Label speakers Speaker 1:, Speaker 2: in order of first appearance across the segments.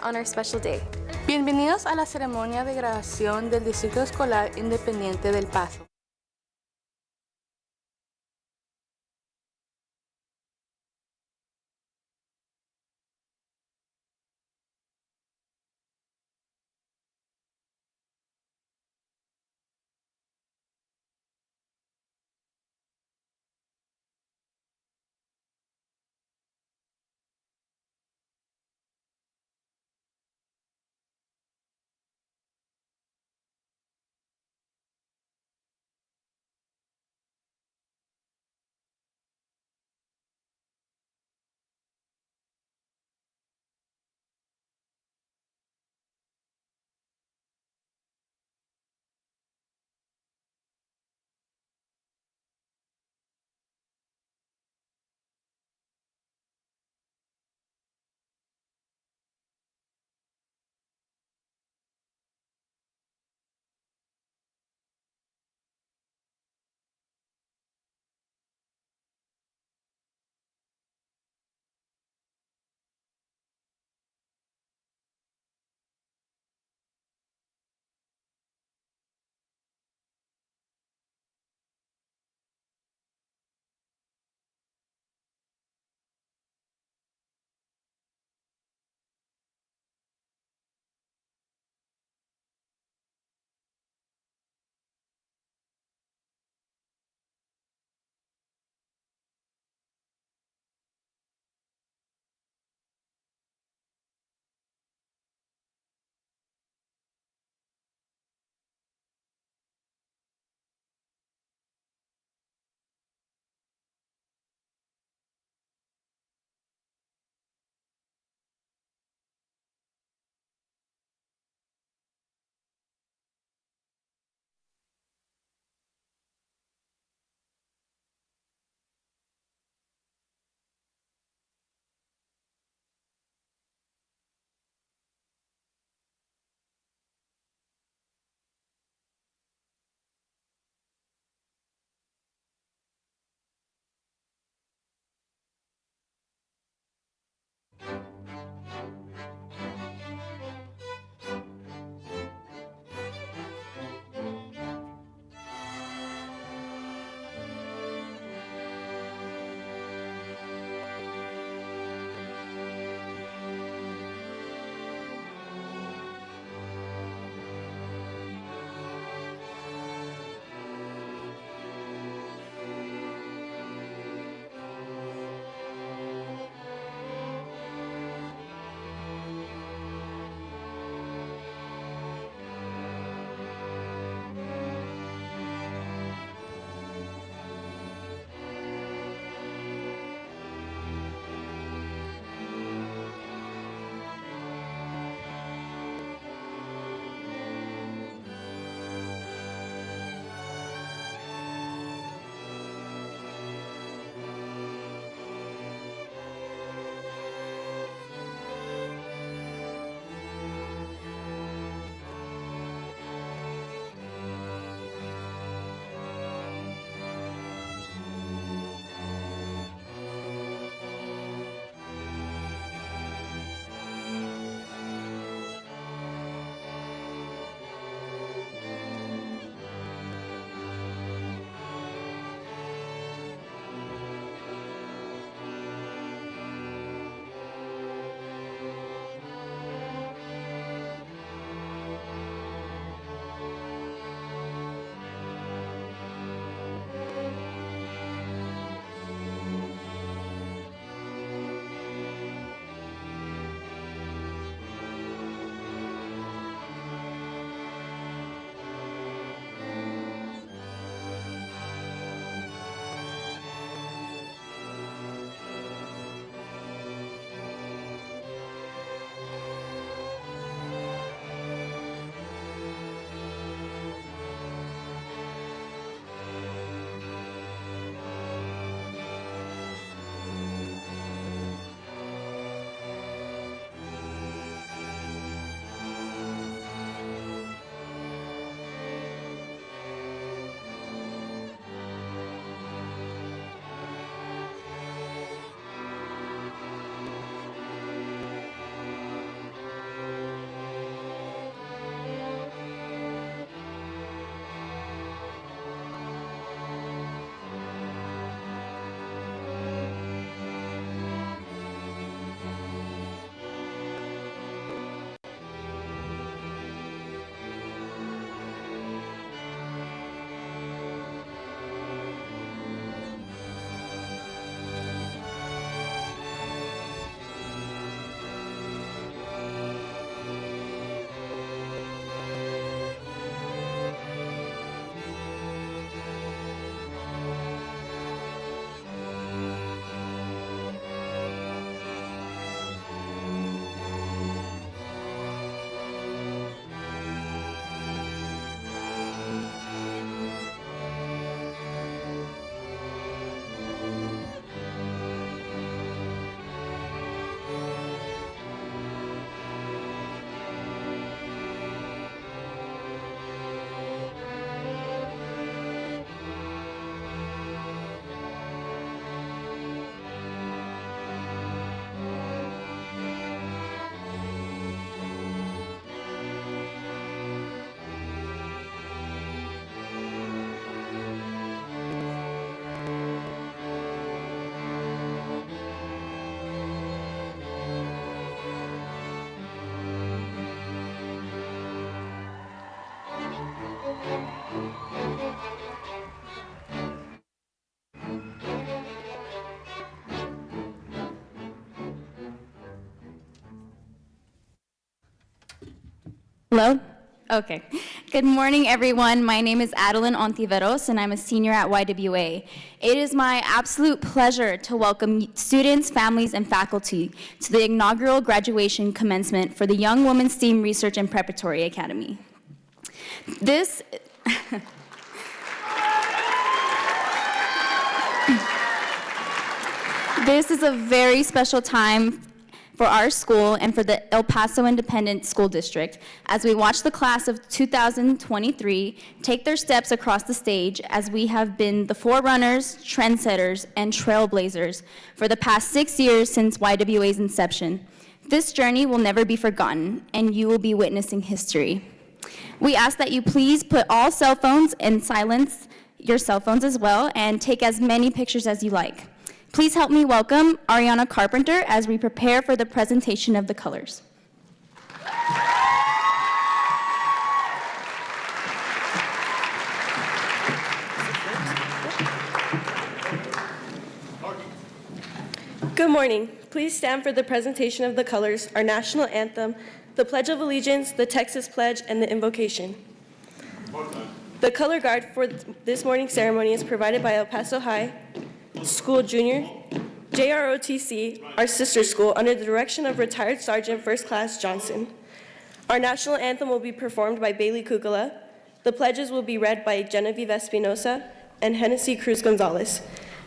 Speaker 1: on our special day.
Speaker 2: Bienvenidos a la ceremonia de graduación del Distrito Escolar Independiente del Paso.
Speaker 1: Hello? Okay. Good morning, everyone. My name is Adeline Ontiveros, and I'm a senior at YWA. It is my absolute pleasure to welcome students, families, and faculty to the inaugural graduation commencement for the Young Women's STEAM Research and Preparatory Academy. This is a very special time for our school and for the El Paso Independent School District as we watch the class of 2023 take their steps across the stage as we have been the forerunners, trendsetters, and trailblazers for the past 6 years since YWA's inception. This journey will never be forgotten, and you will be witnessing history. We ask that you please put all cell phones and silence your cell phones as well, and take as many pictures as you like. Please help me welcome Ariana Carpenter as we prepare for the presentation of the colors.
Speaker 3: Good morning. Please stand for the presentation of the colors, our national anthem, the Pledge of Allegiance, the Texas Pledge, and the invocation. The color guard for this morning's ceremony is provided by El Paso High School Junior, JROTC, our sister school, under the direction of retired Sergeant First Class Johnson. Our national anthem will be performed by Bailey Kukala. The pledges will be read by Genevieve Espinosa and Hennessy Cruz Gonzalez.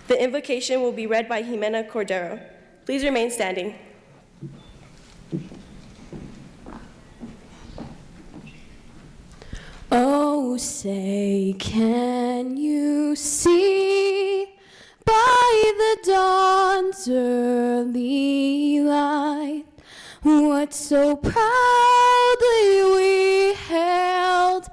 Speaker 3: The invocation will be read by Jimena Cordero. Please remain standing.
Speaker 4: Oh, say, can you see by the dawn's early light what so proudly we hailed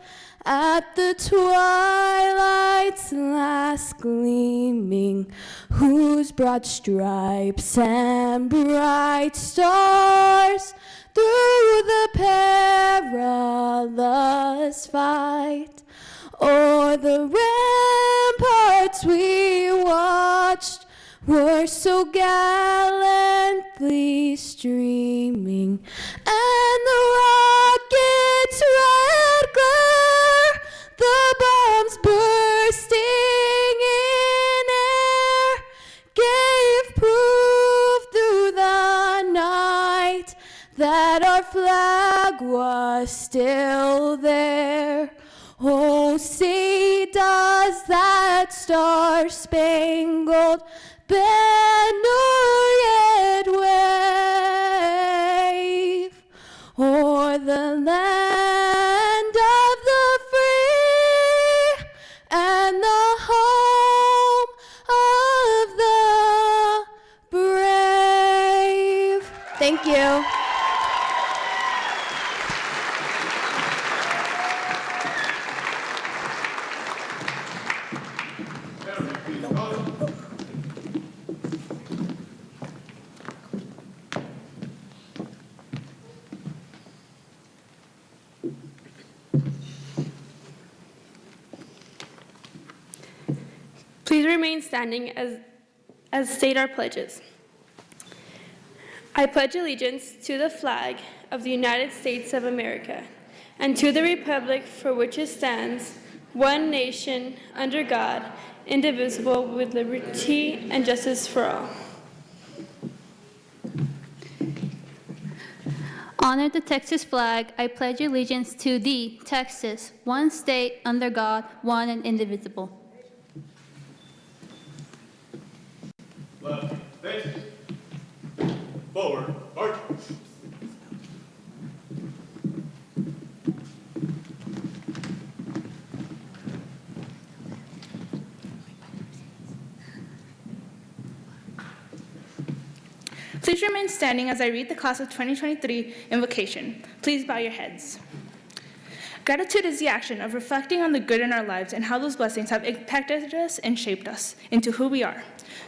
Speaker 4: at the twilight's last gleaming, whose broad stripes and bright stars through the perilous fight o'er the ramparts we watched were so gallantly streaming, and the rocket's red glare, the bombs bursting in air, gave proof through the night that our flag was still there. Oh, say does that star-spangled banner yet wave o'er the land of the free and the home of the brave? Thank you.
Speaker 3: Please remain standing as state our pledges. I pledge allegiance to the flag of the United States of America and to the republic for which it stands, one nation, under God, indivisible, with liberty and justice for all.
Speaker 5: Honor the Texas flag. I pledge allegiance to thee, Texas, one state, under God, one and indivisible.
Speaker 6: Left, face. Forward, march.
Speaker 7: Please remain standing as I read the class of 2023 invocation. Please bow your heads. Gratitude is the action of reflecting on the good in our lives and how those blessings have impacted us and shaped us into who we are.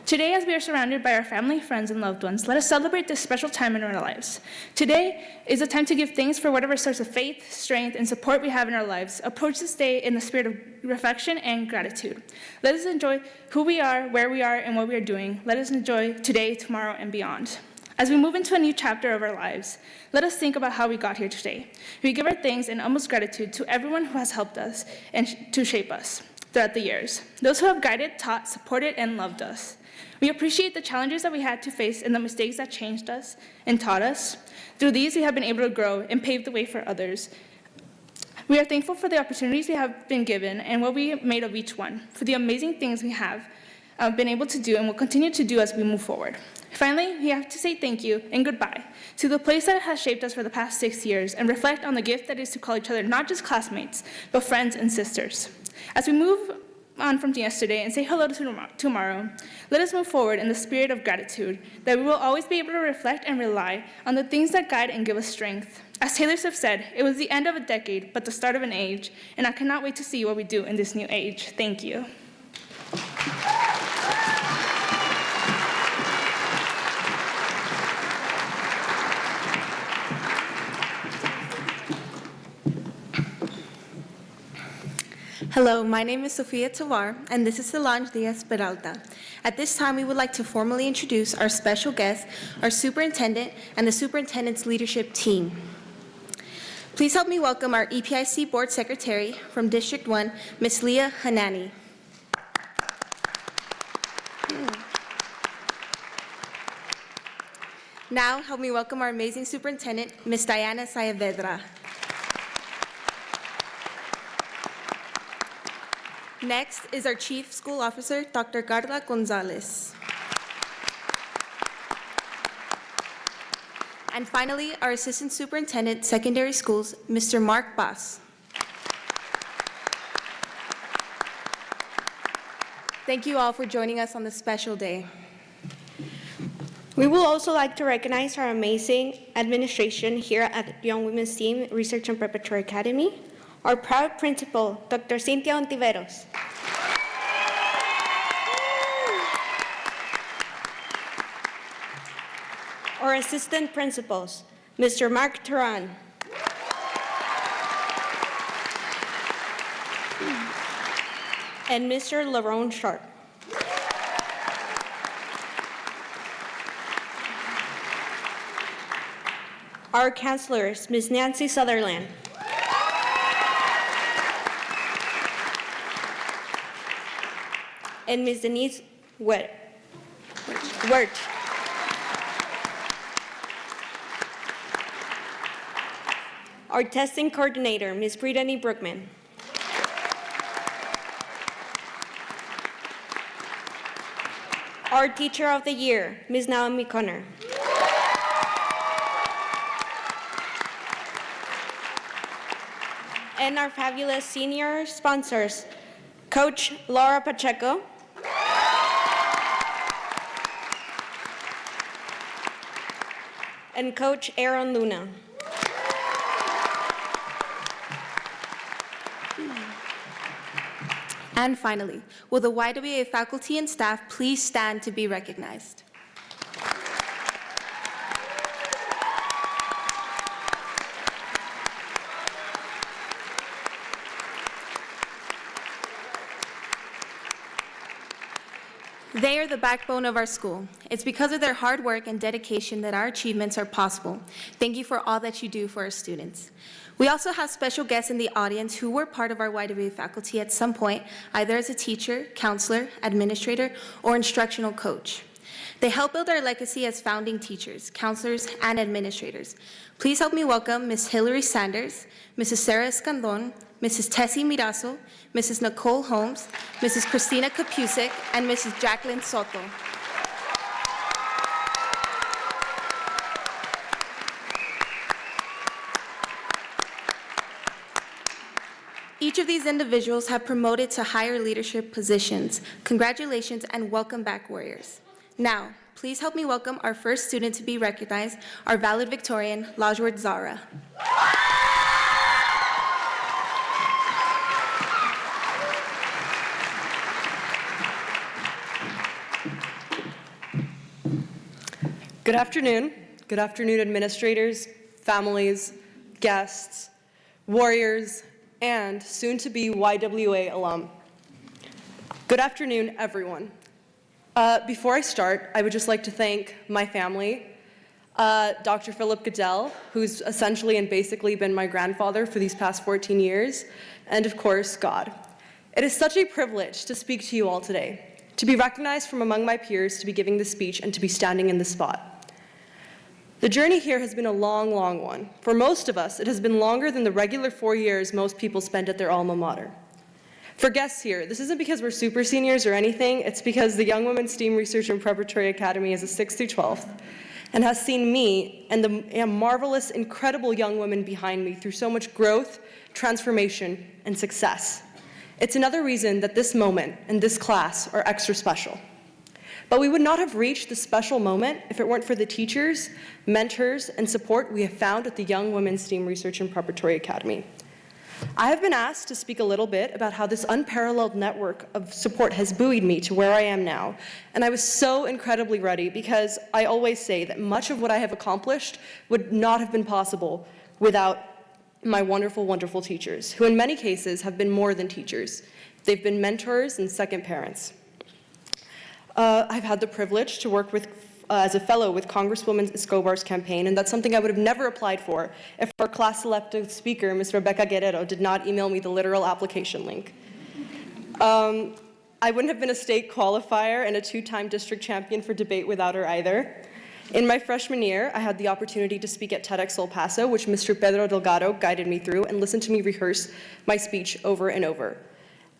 Speaker 7: Today, as we are surrounded by our family, friends, and loved ones, let us celebrate this special time in our lives. Today is a time to give thanks for whatever source of faith, strength, and support we have in our lives. Approach this day in the spirit of reflection and gratitude. Let us enjoy who we are, where we are, and what we are doing. Let us enjoy today, tomorrow, and beyond. As we move into a new chapter of our lives, let us think about how we got here today. We give our thanks and utmost gratitude to everyone who has helped us and to shape us throughout the years, those who have guided, taught, supported, and loved us. We appreciate the challenges that we had to face and the mistakes that changed us and taught us. Through these, we have been able to grow and pave the way for others. We are thankful for the opportunities we have been given and what we made of each one, for the amazing things we have been able to do and will continue to do as we move forward. Finally, we have to say thank you and goodbye to the place that has shaped us for the past 6 years and reflect on the gift that is to call each other not just classmates, but friends and sisters. As we move on from yesterday and say hello to tomorrow, let us move forward in the spirit of gratitude, that we will always be able to reflect and rely on the things that guide and give us strength. As Taylor Swift said, it was the end of a decade, but the start of an age, and I cannot wait to see what we do in this new age. Thank you.
Speaker 8: Hello, my name is Sofia Tovar, and this is Solange Diaz Peralta. At this time, we would like to formally introduce our special guest, our superintendent, and the superintendent's leadership team. Please help me welcome our EPIC Board Secretary from District 1, Ms. Leah Hanani. Now, help me welcome our amazing superintendent, Ms. Diana Saavedra. Next is our Chief School Officer, Dr. Carla Gonzalez. And finally, our Assistant Superintendent, Secondary Schools, Mr. Mark Bass. Thank you all for joining us on this special day.
Speaker 9: We would also like to recognize our amazing administration here at Young Women's Team Research and Preparatory Academy. Our proud principal, Dr. Cynthia Ontiveros. Our assistant principals, Mr. Mark Turan. And Mr. Lerone Sharp. Our counselors, Ms. Nancy Sutherland. And Ms. Denise Wirt. Our testing coordinator, Ms. Brittany Brookman. Our teacher of the year, Ms. Naomi Connor. And our fabulous senior sponsors, Coach Laura Pacheco, and Coach Aaron Luna.
Speaker 8: And finally, will the YWA faculty and staff please stand to be recognized? They are the backbone of our school. It's because of their hard work and dedication that our achievements are possible. Thank you for all that you do for our students. We also have special guests in the audience who were part of our YWA faculty at some point, either as a teacher, counselor, administrator, or instructional coach. They help build our legacy as founding teachers, counselors, and administrators. Please help me welcome Ms. Hillary Sanders, Mrs. Sarah Escandon, Mrs. Tessie Mirazo, Mrs. Nicole Holmes, Mrs. Christina Kapusik, and Mrs. Jacqueline Soto. Each of these individuals have promoted to higher leadership positions. Congratulations and welcome back, Warriors. Now, please help me welcome our first student to be recognized, our valedictorian, Lajward Zara.
Speaker 10: Good afternoon. Good afternoon, administrators, families, guests, warriors, and soon-to-be YWA alum. Good afternoon, everyone. Before I start, I would just like to thank my family, Dr. Philip Goodell, who's essentially and basically been my grandfather for these past 14 years, and of course, God. It is such a privilege to speak to you all today, to be recognized from among my peers, to be giving this speech, and to be standing in this spot. The journey here has been a long, long one. For most of us, it has been longer than the regular 4 years most people spend at their alma mater. For guests here, this isn't because we're super seniors or anything, it's because the Young Women's STEAM Research and Preparatory Academy is a 6th through 12th, and has seen me and the marvelous, incredible young women behind me through so much growth, transformation, and success. It's another reason that this moment and this class are extra special. But we would not have reached this special moment if it weren't for the teachers, mentors, and support we have found at the Young Women's STEAM Research and Preparatory Academy. I have been asked to speak a little bit about how this unparalleled network of support has buoyed me to where I am now, and I was so incredibly ready because I always say that much of what I have accomplished would not have been possible without my wonderful, wonderful teachers, who in many cases have been more than teachers. They've been mentors and second parents. I've had the privilege to work as a fellow with Congresswoman Escobar's campaign, and that's something I would have never applied for if our class selected speaker, Ms. Rebecca Guerrero, did not email me the literal application link. I wouldn't have been a state qualifier and a 2-time district champion for debate without her either. In my freshman year, I had the opportunity to speak at TEDx El Paso, which Mr. Pedro Delgado guided me through and listened to me rehearse my speech over and over.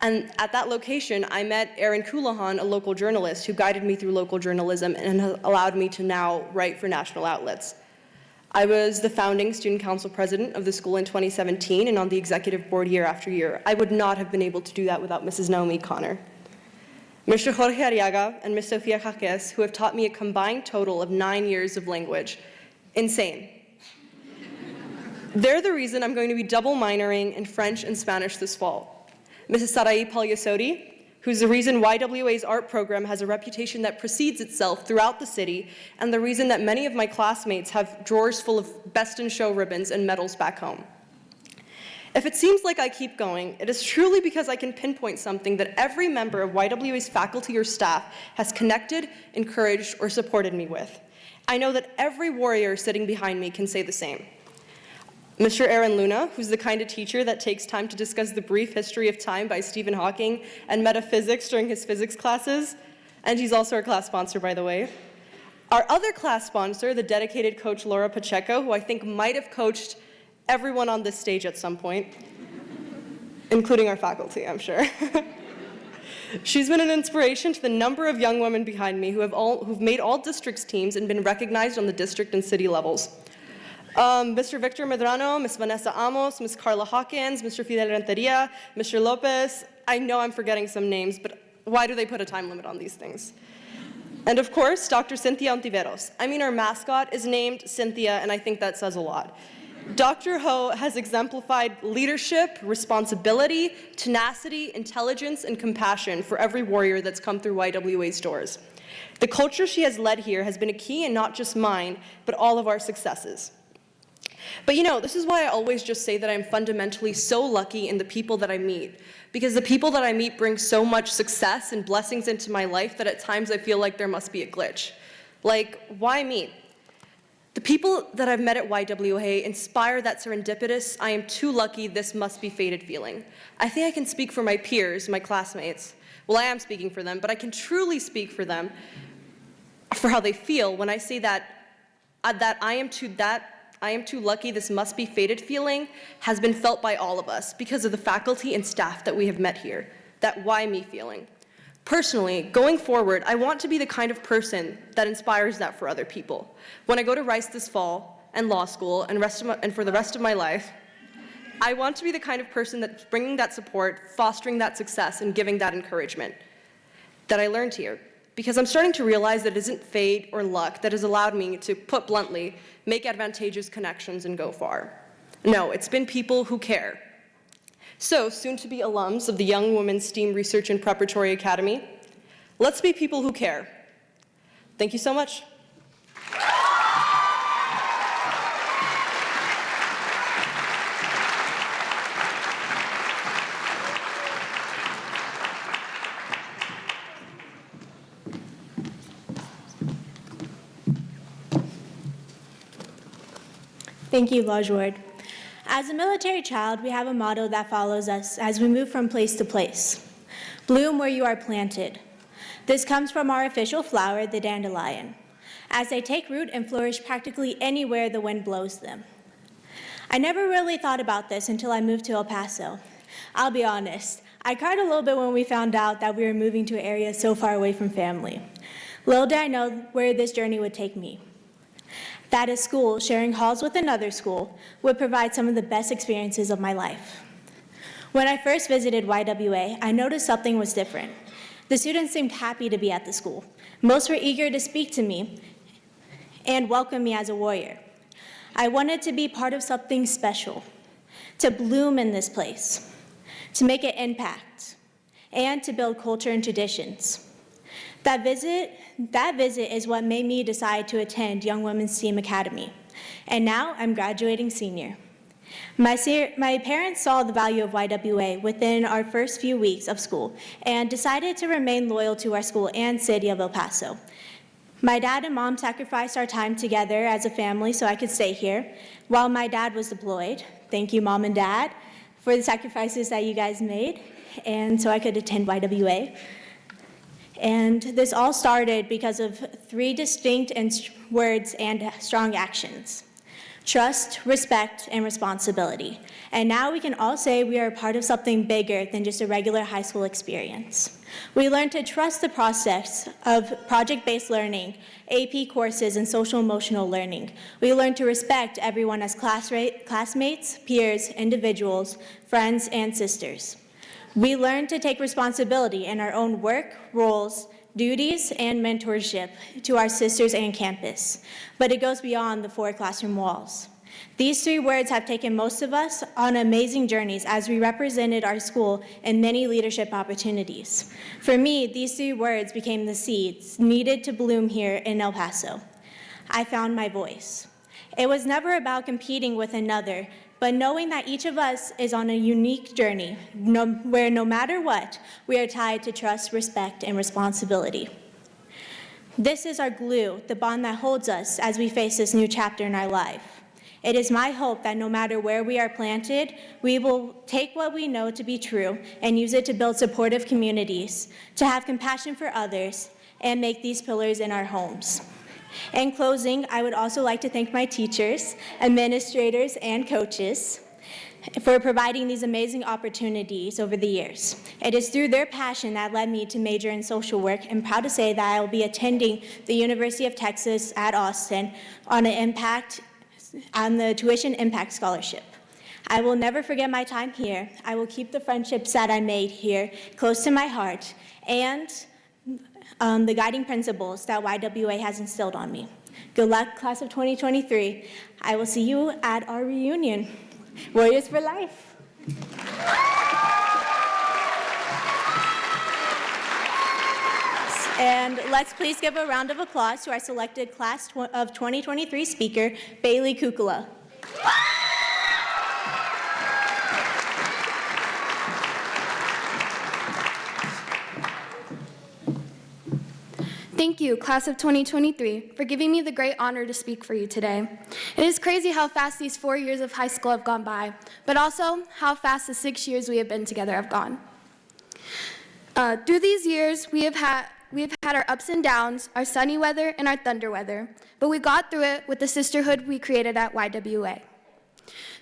Speaker 10: And at that location, I met Aaron Coulahan, a local journalist who guided me through local journalism and has allowed me to now write for national outlets. I was the founding student council president of the school in 2017 and on the executive board year after year. I would not have been able to do that without Mrs. Naomi Connor, Mr. Jorge Arriaga, and Ms. Sofia Jaques, who have taught me a combined total of 9 years of language. Insane. They're the reason I'm going to be double minoring in French and Spanish this fall. Mrs. Sarai Pagliasotti, who's the reason YWA's art program has a reputation that precedes itself throughout the city, and the reason that many of my classmates have drawers full of Best in Show ribbons and medals back home. If it seems like I keep going, it is truly because I can pinpoint something that every member of YWA's faculty or staff has connected, encouraged, or supported me with. I know that every warrior sitting behind me can say the same. Mr. Aaron Luna, who's the kind of teacher that takes time to discuss the brief history of time by Stephen Hawking and metaphysics during his physics classes, and he's also our class sponsor, by the way. Our other class sponsor, the dedicated coach Laura Pacheco, who I think might have coached everyone on this stage at some point, including our faculty, I'm sure. She's been an inspiration to the number of young women behind me who've made all districts teams and been recognized on the district and city levels. Mr. Victor Medrano, Ms. Vanessa Amos, Ms. Carla Hawkins, Mr. Fidel Renteria, Mr. Lopez. I know I'm forgetting some names, but why do they put a time limit on these things? And of course, Dr. Cynthia Ontiveros. I mean, our mascot is named Cynthia, and I think that says a lot. Dr. Ho has exemplified leadership, responsibility, tenacity, intelligence, and compassion for every warrior that's come through YWA's doors. The culture she has led here has been a key in not just mine, but all of our successes. But you know, this is why I always just say that I'm fundamentally so lucky in the people that I meet, because the people that I meet bring so much success and blessings into my life that at times I feel like there must be a glitch. Like, why me? The people that I've met at YWA inspire that serendipitous, I am too lucky, this must be fated feeling. I think I can speak for my peers, my classmates. Well, I am speaking for them, but I can truly speak for them, for how they feel when I say that I am too lucky, this must be fated feeling has been felt by all of us because of the faculty and staff that we have met here, that why me feeling. Personally, going forward, I want to be the kind of person that inspires that for other people. When I go to Rice this fall and law school and for the rest of my life, I want to be the kind of person that's bringing that support, fostering that success, and giving that encouragement that I learned here. Because I'm starting to realize that it isn't fate or luck that has allowed me to, put bluntly, make advantageous connections and go far. No, it's been people who care. So, soon-to-be alums of the Young Women's STEAM Research and Preparatory Academy, let's be people who care. Thank you so much.
Speaker 11: Thank you, Lajward. As a military child, we have a motto that follows us as we move from place to place. Bloom where you are planted. This comes from our official flower, the dandelion, as they take root and flourish practically anywhere the wind blows them. I never really thought about this until I moved to El Paso. I'll be honest, I cried a little bit when we found out that we were moving to an area so far away from family. Little did I know where this journey would take me. That a school sharing halls with another school would provide some of the best experiences of my life. When I first visited YWA, I noticed something was different. The students seemed happy to be at the school. Most were eager to speak to me and welcome me as a warrior. I wanted to be part of something special, to bloom in this place, to make an impact, and to build culture and traditions. That visit is what made me decide to attend Young Women's STEAM Academy, and now I'm graduating senior. My parents saw the value of YWA within our first few weeks of school and decided to remain loyal to our school and city of El Paso. My dad and mom sacrificed our time together as a family so I could stay here while my dad was deployed. Thank you, Mom and Dad, for the sacrifices that you guys made, and so I could attend YWA. And this all started because of 3 distinct words and strong actions: trust, respect, and responsibility. And now we can all say we are a part of something bigger than just a regular high school experience. We learned to trust the process of project-based learning, AP courses, and social-emotional learning. We learned to respect everyone as classmates, peers, individuals, friends, and sisters. We learned to take responsibility in our own work, roles, duties, and mentorship to our sisters and campus. But it goes beyond the 4 classroom walls. These 3 words have taken most of us on amazing journeys as we represented our school in many leadership opportunities. For me, these 3 words became the seeds needed to bloom here in El Paso. I found my voice. It was never about competing with another, but knowing that each of us is on a unique journey, where no matter what, we are tied to trust, respect, and responsibility. This is our glue, the bond that holds us as we face this new chapter in our life. It is my hope that no matter where we are planted, we will take what we know to be true and use it to build supportive communities, to have compassion for others, and make these pillars in our homes. In closing, I would also like to thank my teachers, administrators, and coaches for providing these amazing opportunities over the years. It is through their passion that led me to major in social work. I'm proud to say that I will be attending the University of Texas at Austin on the Tuition Impact Scholarship. I will never forget my time here. I will keep the friendships that I made here close to my heart and the guiding principles that YWA has instilled on me. Good luck, class of 2023. I will see you at our reunion. Warriors for life. And let's please give a round of applause to our selected class of 2023 speaker, Bailey Kukula.
Speaker 4: Thank you, class of 2023, for giving me the great honor to speak for you today. It is crazy how fast these 4 years of high school have gone by, but also how fast the 6 years we have been together have gone. Through these years, we have had our ups and downs, our sunny weather and our thunder weather, but we got through it with the sisterhood we created at YWA.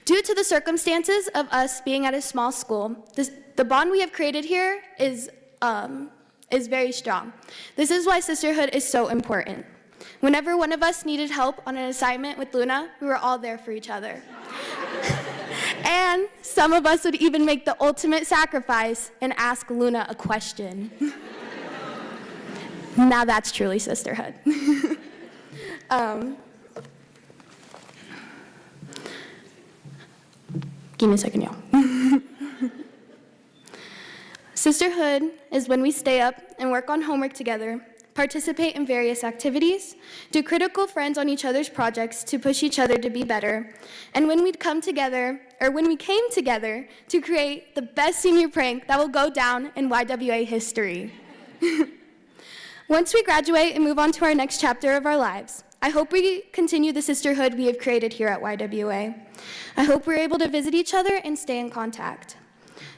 Speaker 4: Due to the circumstances of us being at a small school, the bond we have created here is very strong. This is why sisterhood is so important. Whenever one of us needed help on an assignment with Luna, we were all there for each other. And some of us would even make the ultimate sacrifice and ask Luna a question. Now that's truly sisterhood. Give me a second, y'all. Sisterhood is when we stay up and work on homework together, participate in various activities, do critical friends on each other's projects to push each other to be better, and when we came together to create the best senior prank that will go down in YWA history. Once we graduate and move on to our next chapter of our lives, I hope we continue the sisterhood we have created here at YWA. I hope we're able to visit each other and stay in contact.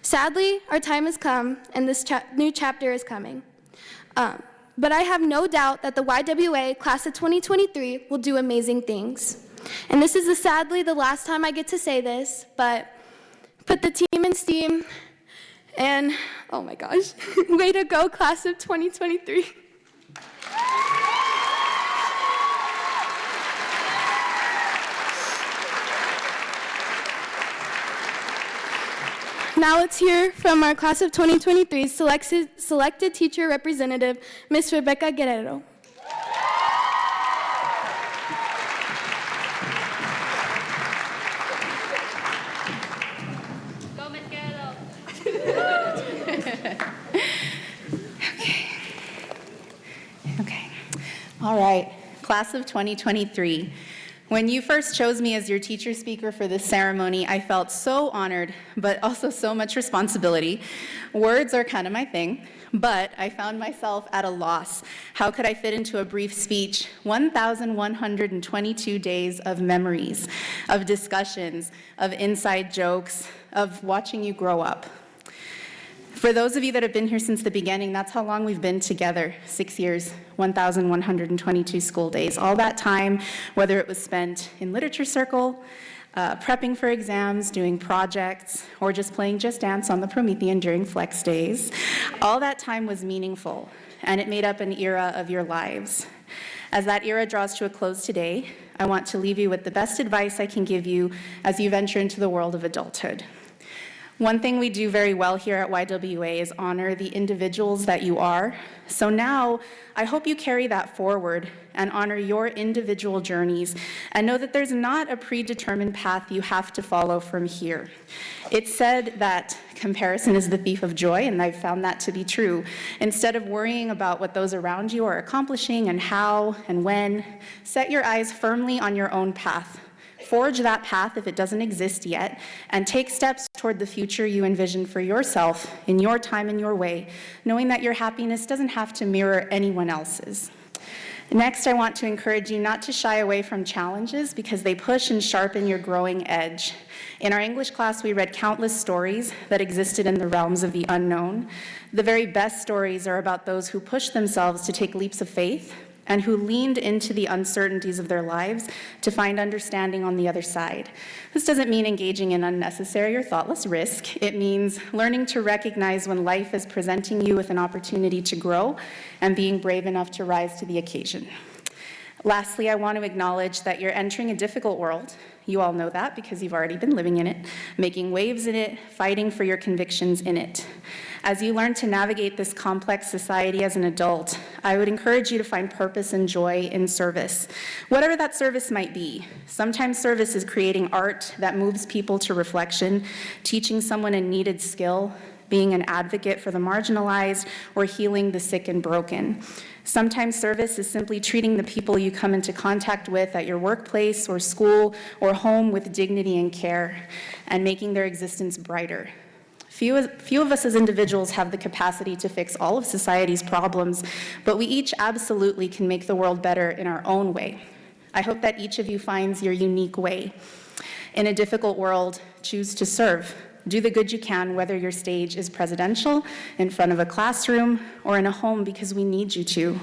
Speaker 4: Sadly, our time has come, and this new chapter is coming. But I have no doubt that the YWA class of 2023 will do amazing things. And this is sadly the last time I get to say this, but put the team in steam, and oh my gosh, way to go, class of 2023. Now let's hear from our class of 2023 selected teacher representative, Ms. Rebecca Guerrero.
Speaker 5: Go, Ms. Guerrero.
Speaker 12: Okay. All right. Class of 2023. When you first chose me as your teacher speaker for this ceremony, I felt so honored, but also so much responsibility. Words are kind of my thing, but I found myself at a loss. How could I fit into a brief speech 1,122 days of memories, of discussions, of inside jokes, of watching you grow up? For those of you that have been here since the beginning, that's how long we've been together, 6 years, 1,122 school days. All that time, whether it was spent in literature circle, prepping for exams, doing projects, or just playing Just Dance on the Promethean during flex days, all that time was meaningful, and it made up an era of your lives. As that era draws to a close today, I want to leave you with the best advice I can give you as you venture into the world of adulthood. One thing we do very well here at YWA is honor the individuals that you are. So now, I hope you carry that forward and honor your individual journeys and know that there's not a predetermined path you have to follow from here. It's said that comparison is the thief of joy, and I've found that to be true. Instead of worrying about what those around you are accomplishing and how and when, set your eyes firmly on your own path. Forge that path if it doesn't exist yet, and take steps toward the future you envision for yourself in your time and your way, knowing that your happiness doesn't have to mirror anyone else's. Next, I want to encourage you not to shy away from challenges because they push and sharpen your growing edge. In our English class, we read countless stories that existed in the realms of the unknown. The very best stories are about those who pushed themselves to take leaps of faith, and who leaned into the uncertainties of their lives to find understanding on the other side. This doesn't mean engaging in unnecessary or thoughtless risk. It means learning to recognize when life is presenting you with an opportunity to grow and being brave enough to rise to the occasion. Lastly, I want to acknowledge that you're entering a difficult world. You all know that because you've already been living in it, making waves in it, fighting for your convictions in it. As you learn to navigate this complex society as an adult, I would encourage you to find purpose and joy in service, whatever that service might be. Sometimes service is creating art that moves people to reflection, teaching someone a needed skill, being an advocate for the marginalized, or healing the sick and broken. Sometimes service is simply treating the people you come into contact with at your workplace or school or home with dignity and care, and making their existence brighter. Few of us as individuals have the capacity to fix all of society's problems, but we each absolutely can make the world better in our own way. I hope that each of you finds your unique way. In a difficult world, choose to serve. Do the good you can, whether your stage is presidential, in front of a classroom, or in a home because we need you to.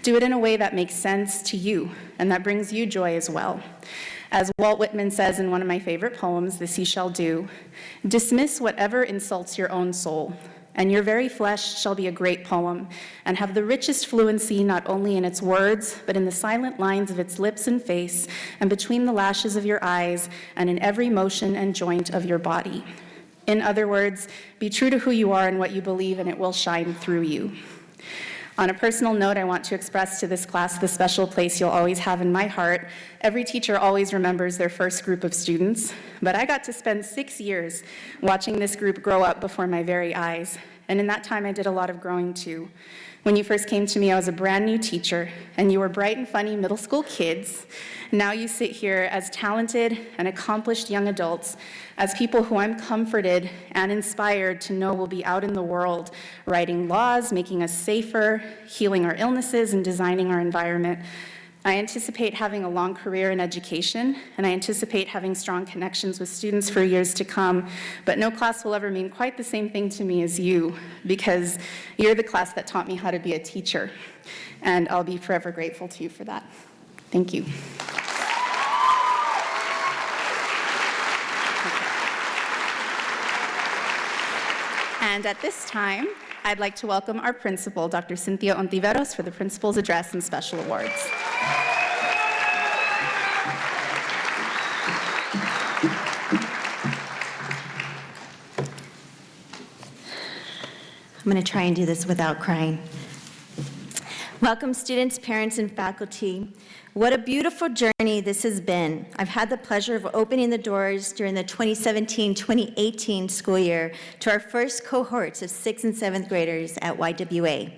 Speaker 12: Do it in a way that makes sense to you and that brings you joy as well. As Walt Whitman says in one of my favorite poems, This Ye Shall Do, dismiss whatever insults your own soul, and your very flesh shall be a great poem, and have the richest fluency not only in its words, but in the silent lines of its lips and face, and between the lashes of your eyes, and in every motion and joint of your body. In other words, be true to who you are and what you believe, and it will shine through you. On a personal note, I want to express to this class the special place you'll always have in my heart. Every teacher always remembers their first group of students, but I got to spend 6 years watching this group grow up before my very eyes, and in that time I did a lot of growing too. When you first came to me, I was a brand new teacher, and you were bright and funny middle school kids. Now you sit here as talented and accomplished young adults, as people who I'm comforted and inspired to know will be out in the world, writing laws, making us safer, healing our illnesses, and designing our environment. I anticipate having a long career in education, and I anticipate having strong connections with students for years to come, but no class will ever mean quite the same thing to me as you, because you're the class that taught me how to be a teacher, and I'll be forever grateful to you for that. Thank you. And at this time, I'd like to welcome our principal, Dr. Cynthia Ontiveros, for the principal's address and special awards.
Speaker 13: I'm going to try and do this without crying. Welcome, students, parents, and faculty. What a beautiful journey this has been. I've had the pleasure of opening the doors during the 2017-2018 school year to our first cohorts of 6th and 7th graders at YWA.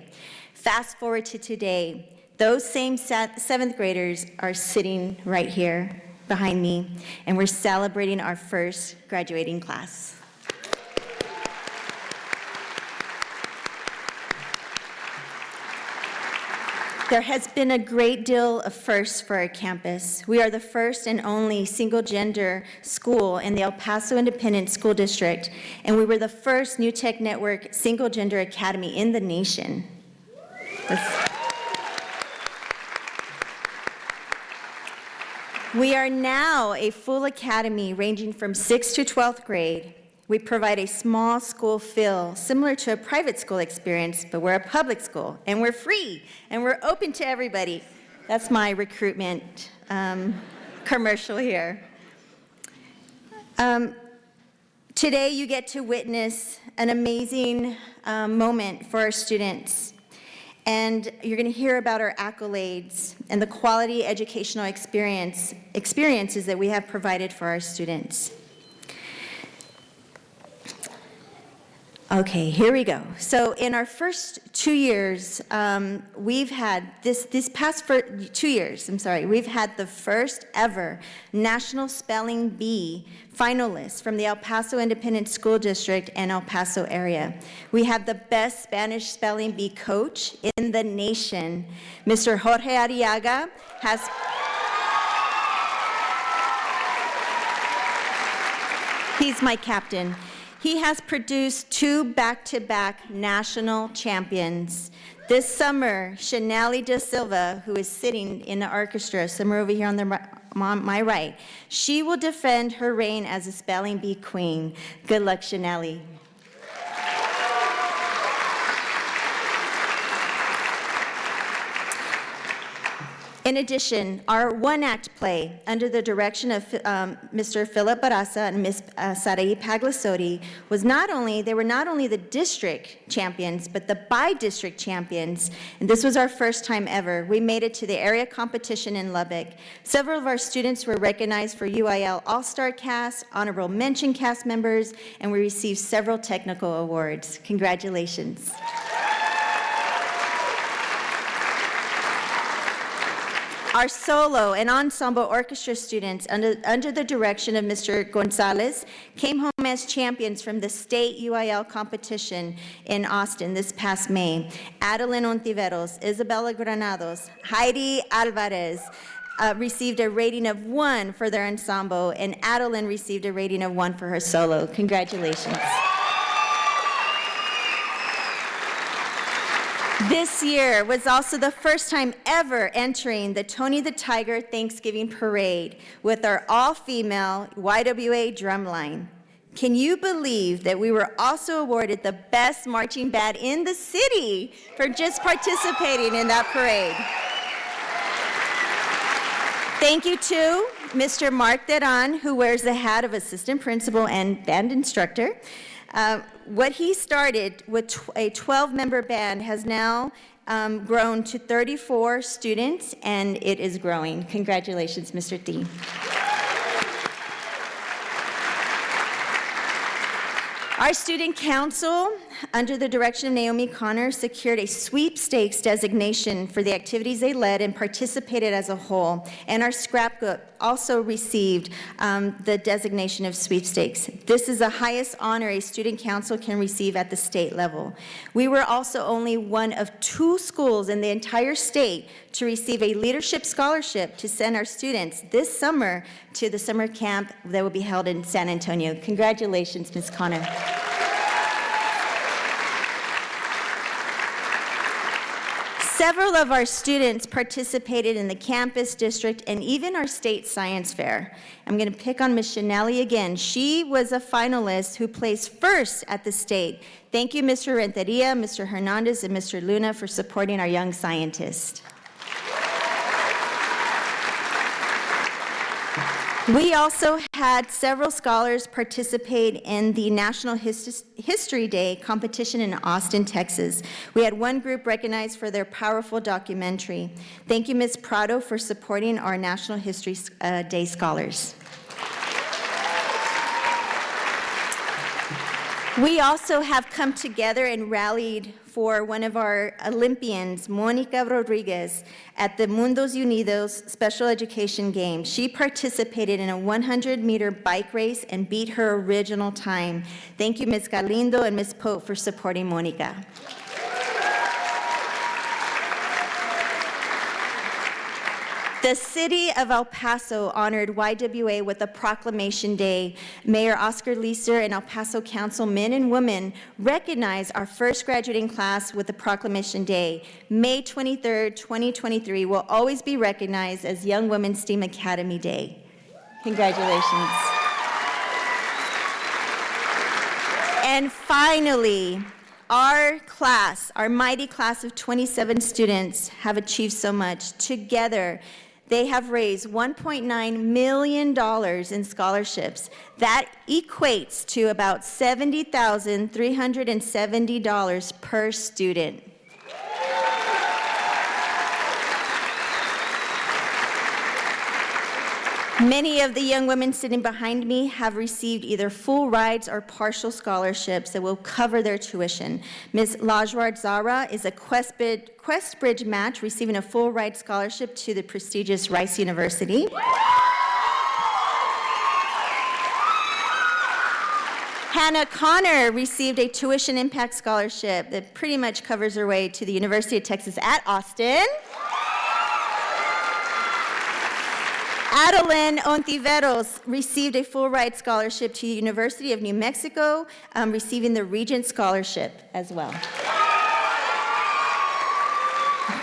Speaker 13: Fast forward to today, those same 7th graders are sitting right here behind me, and we're celebrating our first graduating class. There has been a great deal of firsts for our campus. We are the first and only single-gender school in the El Paso Independent School District, and we were the first New Tech Network single-gender academy in the nation. We are now a full academy ranging from 6th to 12th grade. We provide a small school feel, similar to a private school experience, but we're a public school, and we're free, and we're open to everybody. That's my recruitment commercial here. Today, you get to witness an amazing moment for our students, and you're going to hear about our accolades and the quality educational experiences that we have provided for our students. Okay, here we go. So in our first 2 years, we've had this past 2 years, we've had the first ever National Spelling Bee finalists from the El Paso Independent School District and El Paso area. We have the best Spanish spelling bee coach in the nation. Mr. Jorge Arriaga has he's my captain. He has produced 2 back-to-back national champions. This summer, Shanali Da Silva, who is sitting in the orchestra, somewhere over here on my right, she will defend her reign as a spelling bee queen. Good luck, Shanali. In addition, our one-act play, under the direction of Mr. Philip Barraza and Ms. Sarai Paglasoti, they were not only the district champions, but the by-district champions, and this was our first time ever. We made it to the area competition in Lubbock. Several of our students were recognized for UIL All-Star Cast, Honorable Mention Cast members, and we received several technical awards. Congratulations. Our solo and ensemble orchestra students, under the direction of Mr. Gonzalez, came home as champions from the state UIL competition in Austin this past May. Adeline Ontiveros, Isabella Granados, Heidi Alvarez received a rating of 1 for their ensemble, and Adeline received a rating of 1 for her solo. Congratulations. This year was also the first time ever entering the Tony the Tiger Thanksgiving Parade with our all-female YWA drumline. Can you believe that we were also awarded the best marching band in the city for just participating in that parade? Thank you to Mr. Mark Deran, who wears the hat of assistant principal and band instructor. What he started with a 12-member band has now grown to 34 students, and it is growing. Congratulations, Mr. D. Our student council under the direction of Naomi Connor, secured a sweepstakes designation for the activities they led and participated as a whole. And our scrapbook also received the designation of sweepstakes. This is the highest honor a student council can receive at the state level. We were also only one of 2 schools in the entire state to receive a leadership scholarship to send our students this summer to the summer camp that will be held in San Antonio. Congratulations, Ms. Connor. Several of our students participated in the campus district and even our state science fair. I'm going to pick on Ms. Shanelli again. She was a finalist who placed first at the state. Thank you, Mr. Renteria, Mr. Hernandez, and Mr. Luna for supporting our young scientist. We also had several scholars participate in the National History Day competition in Austin, Texas. We had one group recognized for their powerful documentary. Thank you, Ms. Prado, for supporting our National History Day scholars. We also have come together and rallied for one of our Olympians, Monica Rodriguez, at the Mundos Unidos Special Education Games. She participated in a 100-meter bike race and beat her original time. Thank you, Ms. Galindo and Ms. Pope, for supporting Monica. The city of El Paso honored YWA with a proclamation day. Mayor Oscar Leeser and El Paso Council men and women recognized our first graduating class with the proclamation day. May 23rd, 2023 will always be recognized as Young Women's STEAM Academy Day. Congratulations. And finally, our class, our mighty class of 27 students have achieved so much. Together, they have raised $1.9 million in scholarships. That equates to about $70,370 per student. Many of the young women sitting behind me have received either full rides or partial scholarships that will cover their tuition. Ms. Lajward Zara is a Questbridge match, receiving a full ride scholarship to the prestigious Rice University. Hannah Connor received a tuition impact scholarship that pretty much covers her way to the University of Texas at Austin. Adeline Ontiveros received a full ride scholarship to the University of New Mexico, receiving the Regent Scholarship as well.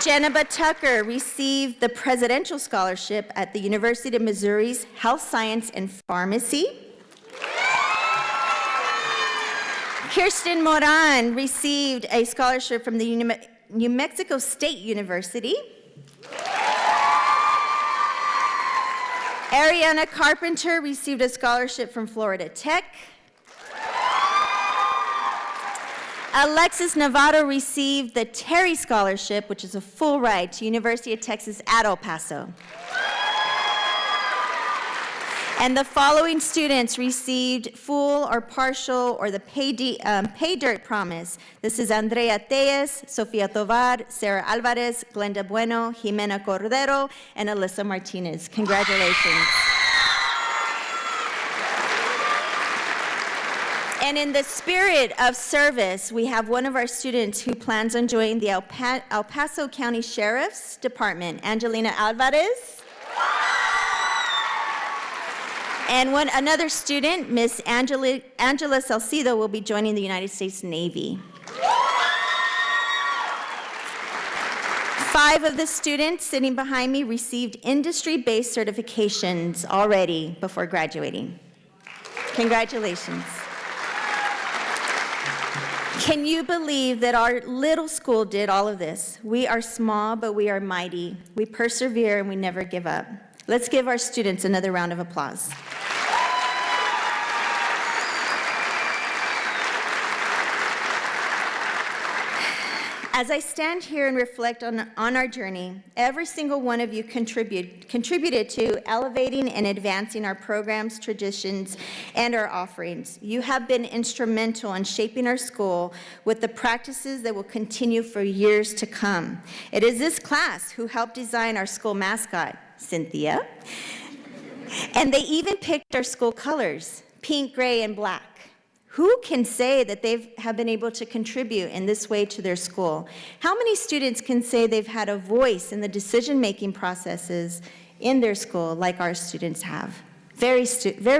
Speaker 13: Jennifer Tucker received the Presidential Scholarship at the University of Missouri's Health Science and Pharmacy. Kirsten Moran received a scholarship from the New Mexico State University. Ariana Carpenter received a scholarship from Florida Tech. Alexis Navarro received the Terry Scholarship, which is a full ride to University of Texas at El Paso. And the following students received full or partial or the pay dirt promise. This is Andrea Tejas, Sofia Tovar, Sarah Alvarez, Glenda Bueno, Jimena Cordero, and Alyssa Martinez. Congratulations. And in the spirit of service, we have one of our students who plans on joining the El Paso County Sheriff's Department, Angelina Alvarez. And another student, Miss Angela Salcido, will be joining the United States Navy. 5 of the students sitting behind me received industry-based certifications already before graduating. Congratulations. Can you believe that our little school did all of this? We are small, but we are mighty. We persevere and we never give up. Let's give our students another round of applause. As I stand here and reflect on our journey, every single one of you contributed to elevating and advancing our programs, traditions, and our offerings. You have been instrumental in shaping our school with the practices that will continue for years to come. It is this class who helped design our school mascot, Cynthia, and they even picked our school colors, pink, gray, and black. Who can say that they have been able to contribute in this way to their school? How many students can say they've had a voice in the decision-making processes in their school like our students have? Very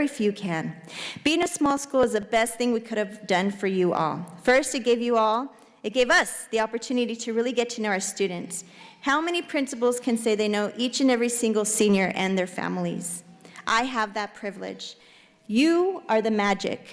Speaker 13: few can. Being a small school is the best thing we could have done for you all. First, it gave us the opportunity to really get to know our students. How many principals can say they know each and every single senior and their families? I have that privilege. You are the magic.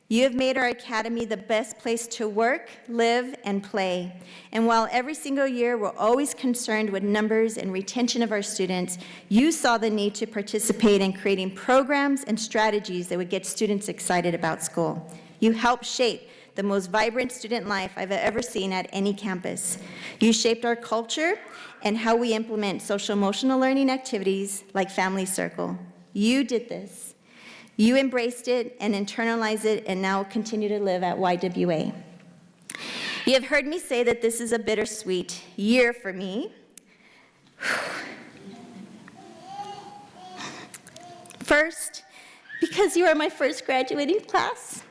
Speaker 13: You have made our academy the best place to work, live, and play. And while every single year we're always concerned with numbers and retention of our students, you saw the need to participate in creating programs and strategies that would get students excited about school. You helped shape the most vibrant student life I've ever seen at any campus. You shaped our culture and how we implement social-emotional learning activities like Family Circle. You did this. You embraced it and internalized it and now continue to live at YWA. You have heard me say that this is a bittersweet year for me. First, because you are my first graduating class.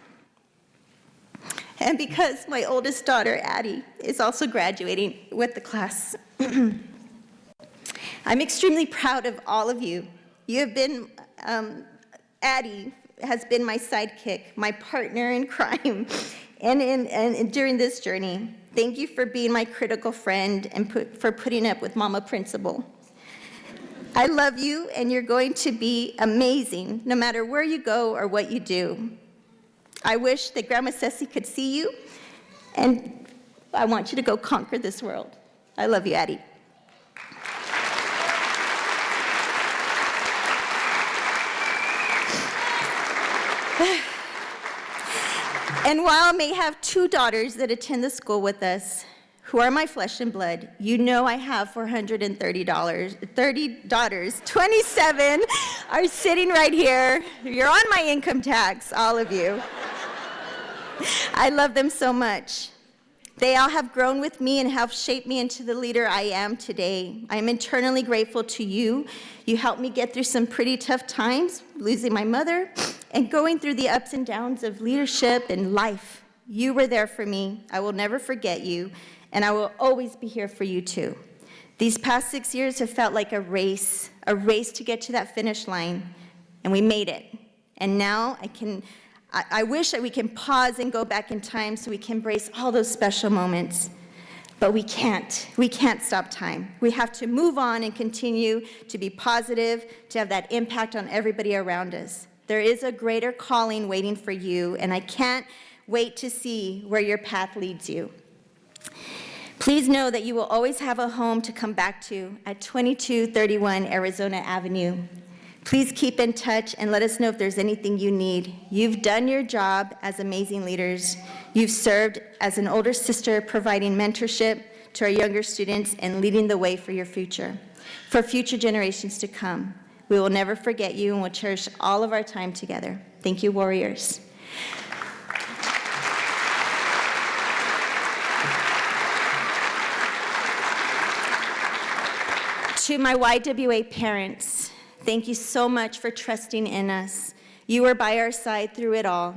Speaker 13: And because my oldest daughter, Addie, is also graduating with the class. I'm extremely proud of all of you. You have been Addie has been my sidekick, my partner in crime, and during this journey. Thank you for being my critical friend and for putting up with Mama Principal. I love you, and you're going to be amazing, no matter where you go or what you do. I wish that Grandma Ceci could see you, and I want you to go conquer this world. I love you, Addie. And while I may have 2 daughters that attend the school with us, who are my flesh and blood, you know I have $430, 30 daughters, 27 are sitting right here. You're on my income tax, all of you. I love them so much. They all have grown with me and have shaped me into the leader I am today. I am eternally grateful to you. You helped me get through some pretty tough times, losing my mother, and going through the ups and downs of leadership and life. You were there for me. I will never forget you, and I will always be here for you too. These past 6 years have felt like a race to get to that finish line, and we made it. And now I wish that we can pause and go back in time so we can embrace all those special moments. But we can't. We can't stop time. We have to move on and continue to be positive, to have that impact on everybody around us. There is a greater calling waiting for you, and I can't wait to see where your path leads you. Please know that you will always have a home to come back to at 2231 Arizona Avenue. Please keep in touch and let us know if there's anything you need. You've done your job as amazing leaders. You've served as an older sister, providing mentorship to our younger students and leading the way for your future, for future generations to come. We will never forget you and will cherish all of our time together. Thank you, Warriors. To my YWA parents, thank you so much for trusting in us. You were by our side through it all.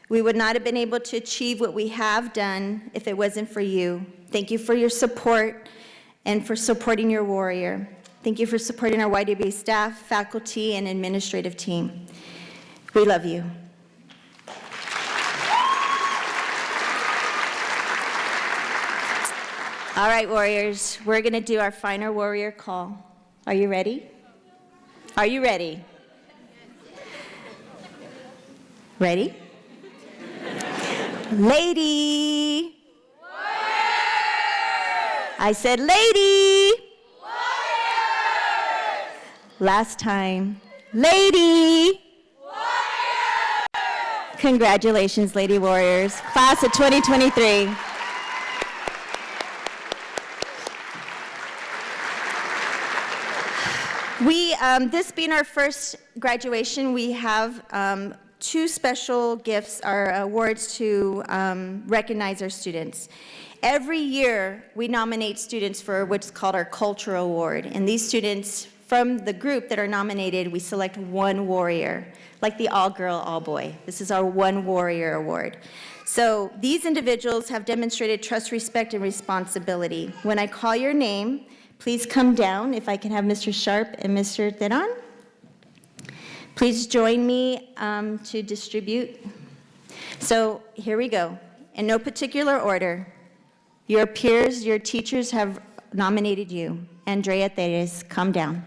Speaker 13: We would not have been able to achieve what we have done if it wasn't for you. Thank you for your support and for supporting your Warrior. Thank you for supporting our YWA staff, faculty, and administrative team. We love you. All right, Warriors, we're going to do our final Warrior call. Are you ready? Are you ready? Ready? Lady. I said lady. Last time. Lady. Congratulations, Lady Warriors. Class of 2023. this being our first graduation, we have two special gifts, our awards to recognize our students. Every year, we nominate students for what's called our Cultural Award. And these students, from the group that are nominated, we select one warrior, like the all-girl, all-boy. This is our One Warrior Award. So these individuals have demonstrated trust, respect, and responsibility. When I call your name, please come down. If I can have Mr. Sharp and Mr. Theron. Please join me to distribute. So here we go. In no particular order, your peers, your teachers have nominated you. Andrea Teres, come down.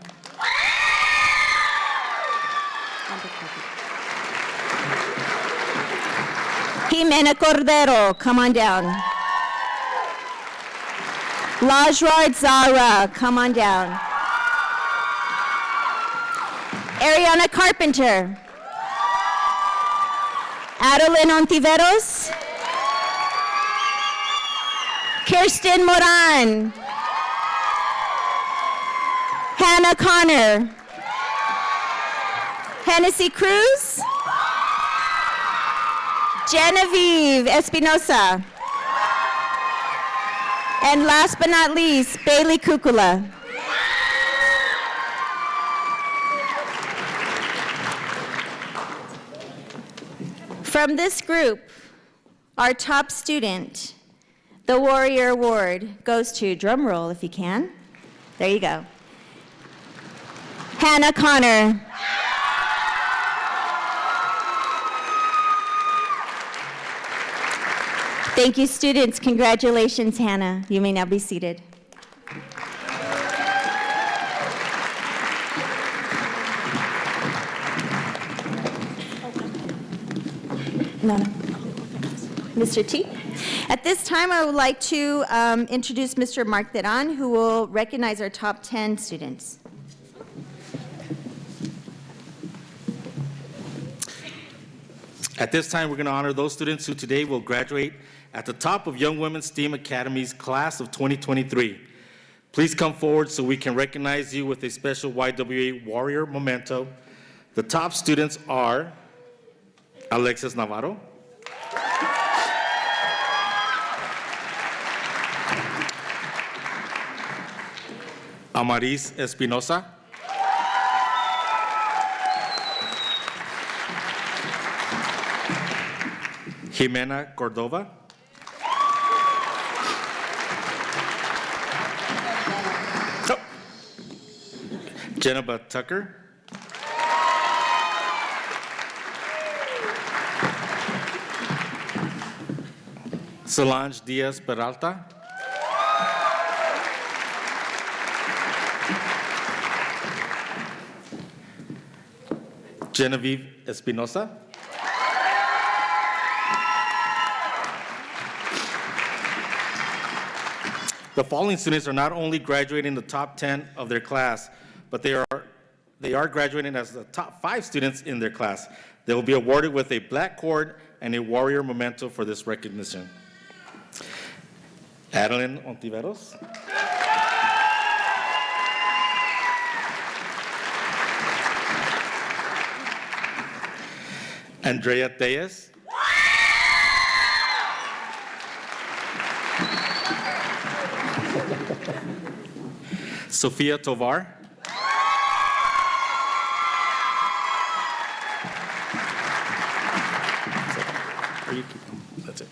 Speaker 13: Jimena Cordero, come on down. Lajrard Zara, come on down. Ariana Carpenter. Adeline Ontiveros. Kirsten Moran. Hannah Connor. Hennessy Cruz. Genevieve Espinosa. And last but not least, Bailey Kukula. From this group, our top student, the Warrior Award, goes to, drum roll if you can. There you go. Hannah Connor. Thank you, students. Congratulations, Hannah. You may now be seated. No. Mr. T. At this time, I would like to introduce Mr. Mark Theron, who will recognize our top 10 students.
Speaker 6: At this time, we're going to honor those students who today will graduate at the top of Young Women's STEAM Academy's class of 2023. Please come forward so we can recognize you with a special YWA Warrior Memento. The top students are Alexis Navarro, Amaris Espinosa, Jimena Cordova, Jennifer Tucker, Solange Diaz Peralta, Genevieve Espinosa, the following students are not only graduating the top 10 of their class, but they are graduating as the top 5 students in their class. They will be awarded with a black cord and a Warrior Memento for this recognition. Adeline Ontiveros, Andrea Tejas, Sofia Tovar, that's it.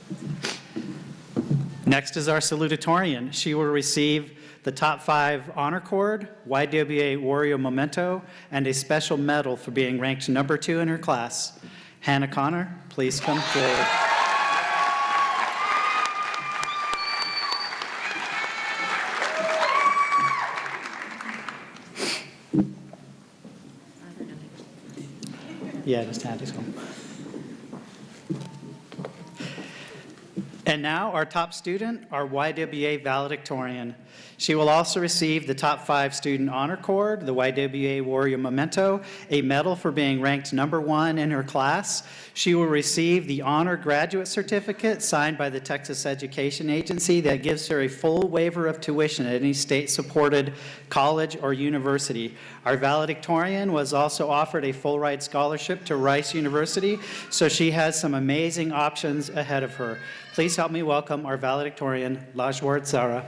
Speaker 14: Next is our salutatorian. She will receive the top 5 honor cord, YWA Warrior Memento, and a special medal for being ranked number 2 in her class. Hannah Connor, please come forward. Yeah, just Hannah's home. And now our top student, our YWA valedictorian, She will also receive the top 5 student honor cord, the YWA Warrior Memento, a medal for being ranked number 1 in her class. She will receive the honor graduate certificate signed by the Texas Education Agency that gives her a full waiver of tuition at any state-supported college or university. Our valedictorian was also offered a full-ride scholarship to Rice University, so she has some amazing options ahead of her. Please help me welcome our valedictorian, Lajward Zara.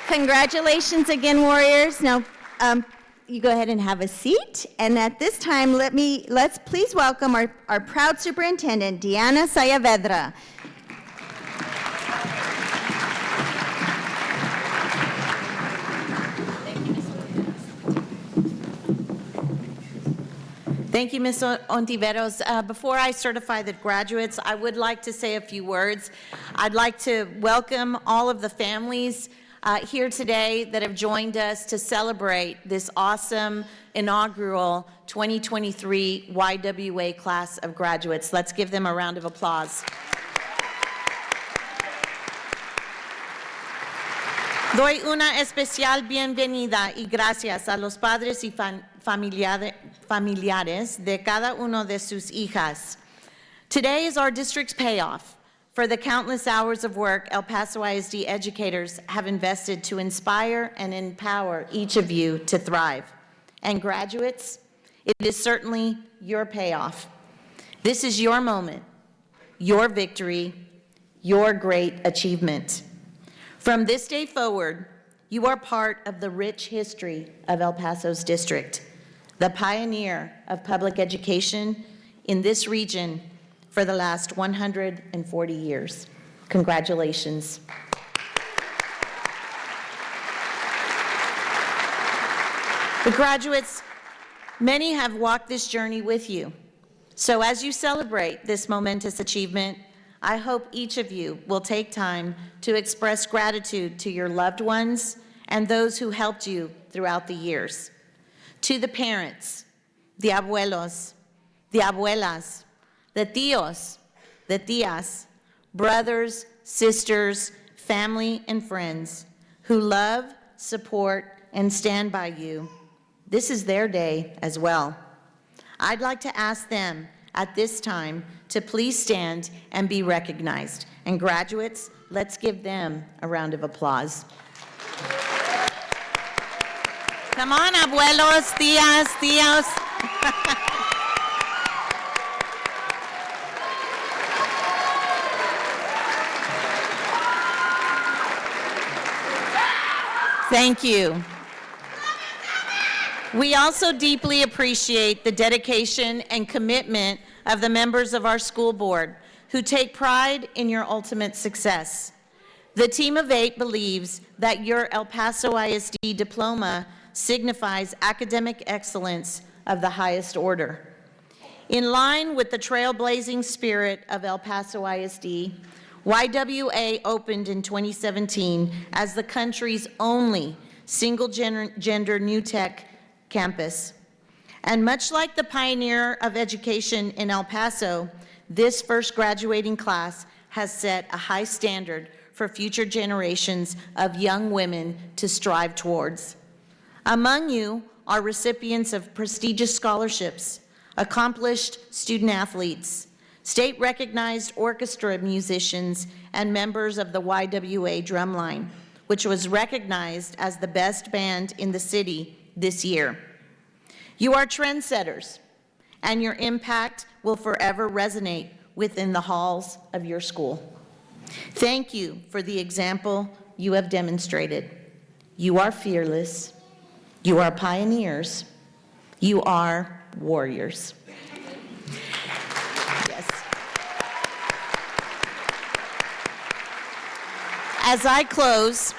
Speaker 13: Congratulations again, Warriors. Now, you go ahead and have a seat. And at this time, let's please welcome our proud superintendent, Diana Sayavedra.
Speaker 15: Thank you, Ms. Ontiveros. Before I certify the graduates, I would like to say a few words. I'd like to welcome all of the families here today that have joined us to celebrate this awesome inaugural 2023 YWA class of graduates. Let's give them a round of applause. Doy una especial bienvenida y gracias a los padres y familiares de cada uno de sus hijas. Today is our district's payoff for the countless hours of work El Paso ISD educators have invested to inspire and empower each of you to thrive. And graduates, it is certainly your payoff. This is your moment, your victory, your great achievement. From this day forward, you are part of the rich history of El Paso's district, the pioneer of public education in this region for the last 140 years. Congratulations. The graduates, many have walked this journey with you. So as you celebrate this momentous achievement, I hope each of you will take time to express gratitude to your loved ones and those who helped you throughout the years. To the parents, the abuelos, the abuelas, the tíos, the tías, brothers, sisters, family, and friends who love, support, and stand by you. This is their day as well. I'd like to ask them at this time to please stand and be recognized. And graduates, let's give them a round of applause. Come on, abuelos, tías, tíos. Thank you. We also deeply appreciate the dedication and commitment of the members of our school board who take pride in your ultimate success. The team of 8 believes that your El Paso ISD diploma signifies academic excellence of the highest order. In line with the trailblazing spirit of El Paso ISD, YWA opened in 2017 as the country's only single-gender new tech campus. And much like the pioneer of education in El Paso, this first graduating class has set a high standard for future generations of young women to strive towards. Among you are recipients of prestigious scholarships, accomplished student athletes, state-recognized orchestra musicians, and members of the YWA Drumline, which was recognized as the best band in the city this year. You are trendsetters, and your impact will forever resonate within the halls of your school. Thank you for the example you have demonstrated. You are fearless. You are pioneers. You are warriors. Yes. As I close,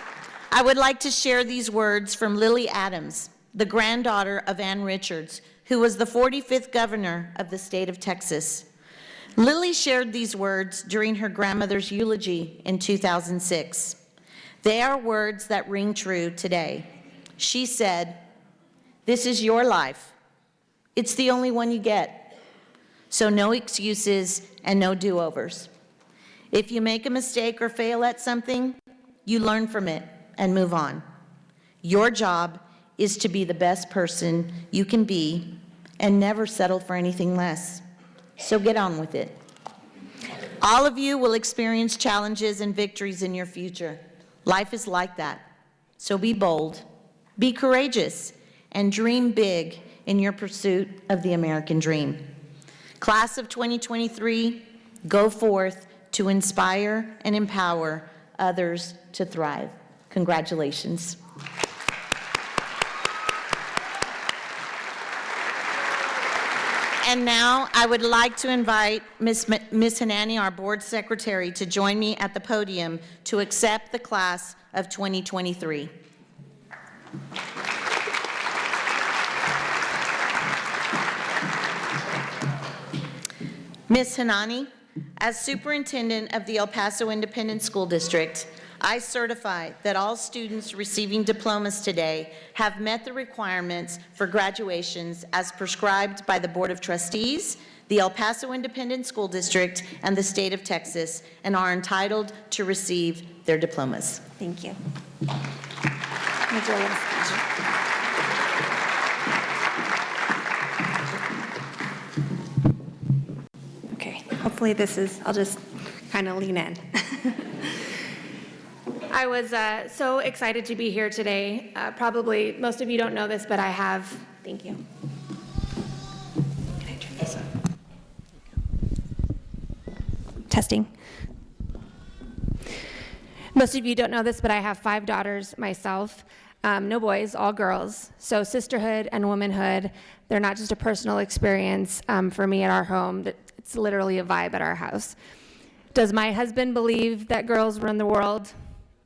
Speaker 15: I would like to share these words from Lily Adams, the granddaughter of Ann Richards, who was the 45th governor of the state of Texas. Lily shared these words during her grandmother's eulogy in 2006. They are words that ring true today. She said, "This is your life. It's the only one you get. So no excuses and no do-overs. If you make a mistake or fail at something, you learn from it and move on. Your job is to be the best person you can be and never settle for anything less. So get on with it. All of you will experience challenges and victories in your future. Life is like that. So be bold, be courageous, and dream big in your pursuit of the American dream. Class of 2023, go forth to inspire and empower others to thrive." Congratulations. And now I would like to invite Ms. Hanani, our board secretary, to join me at the podium to accept the class of 2023. Ms. Hanani, as superintendent of the El Paso Independent School District, I certify that all students receiving diplomas today have met the requirements for graduations as prescribed by the Board of Trustees, the El Paso Independent School District, and the state of Texas, and are entitled to receive their diplomas.
Speaker 13: Thank you.
Speaker 16: Okay, hopefully I'll just kind of lean in. I was so excited to be here today. Probably most of you don't know this, but I have, thank you. Can I turn this up? Testing. Most of you don't know this, but I have 5 daughters myself. No boys, all girls. So sisterhood and womanhood, they're not just a personal experience for me at our home. It's literally a vibe at our house. Does my husband believe that girls run the world?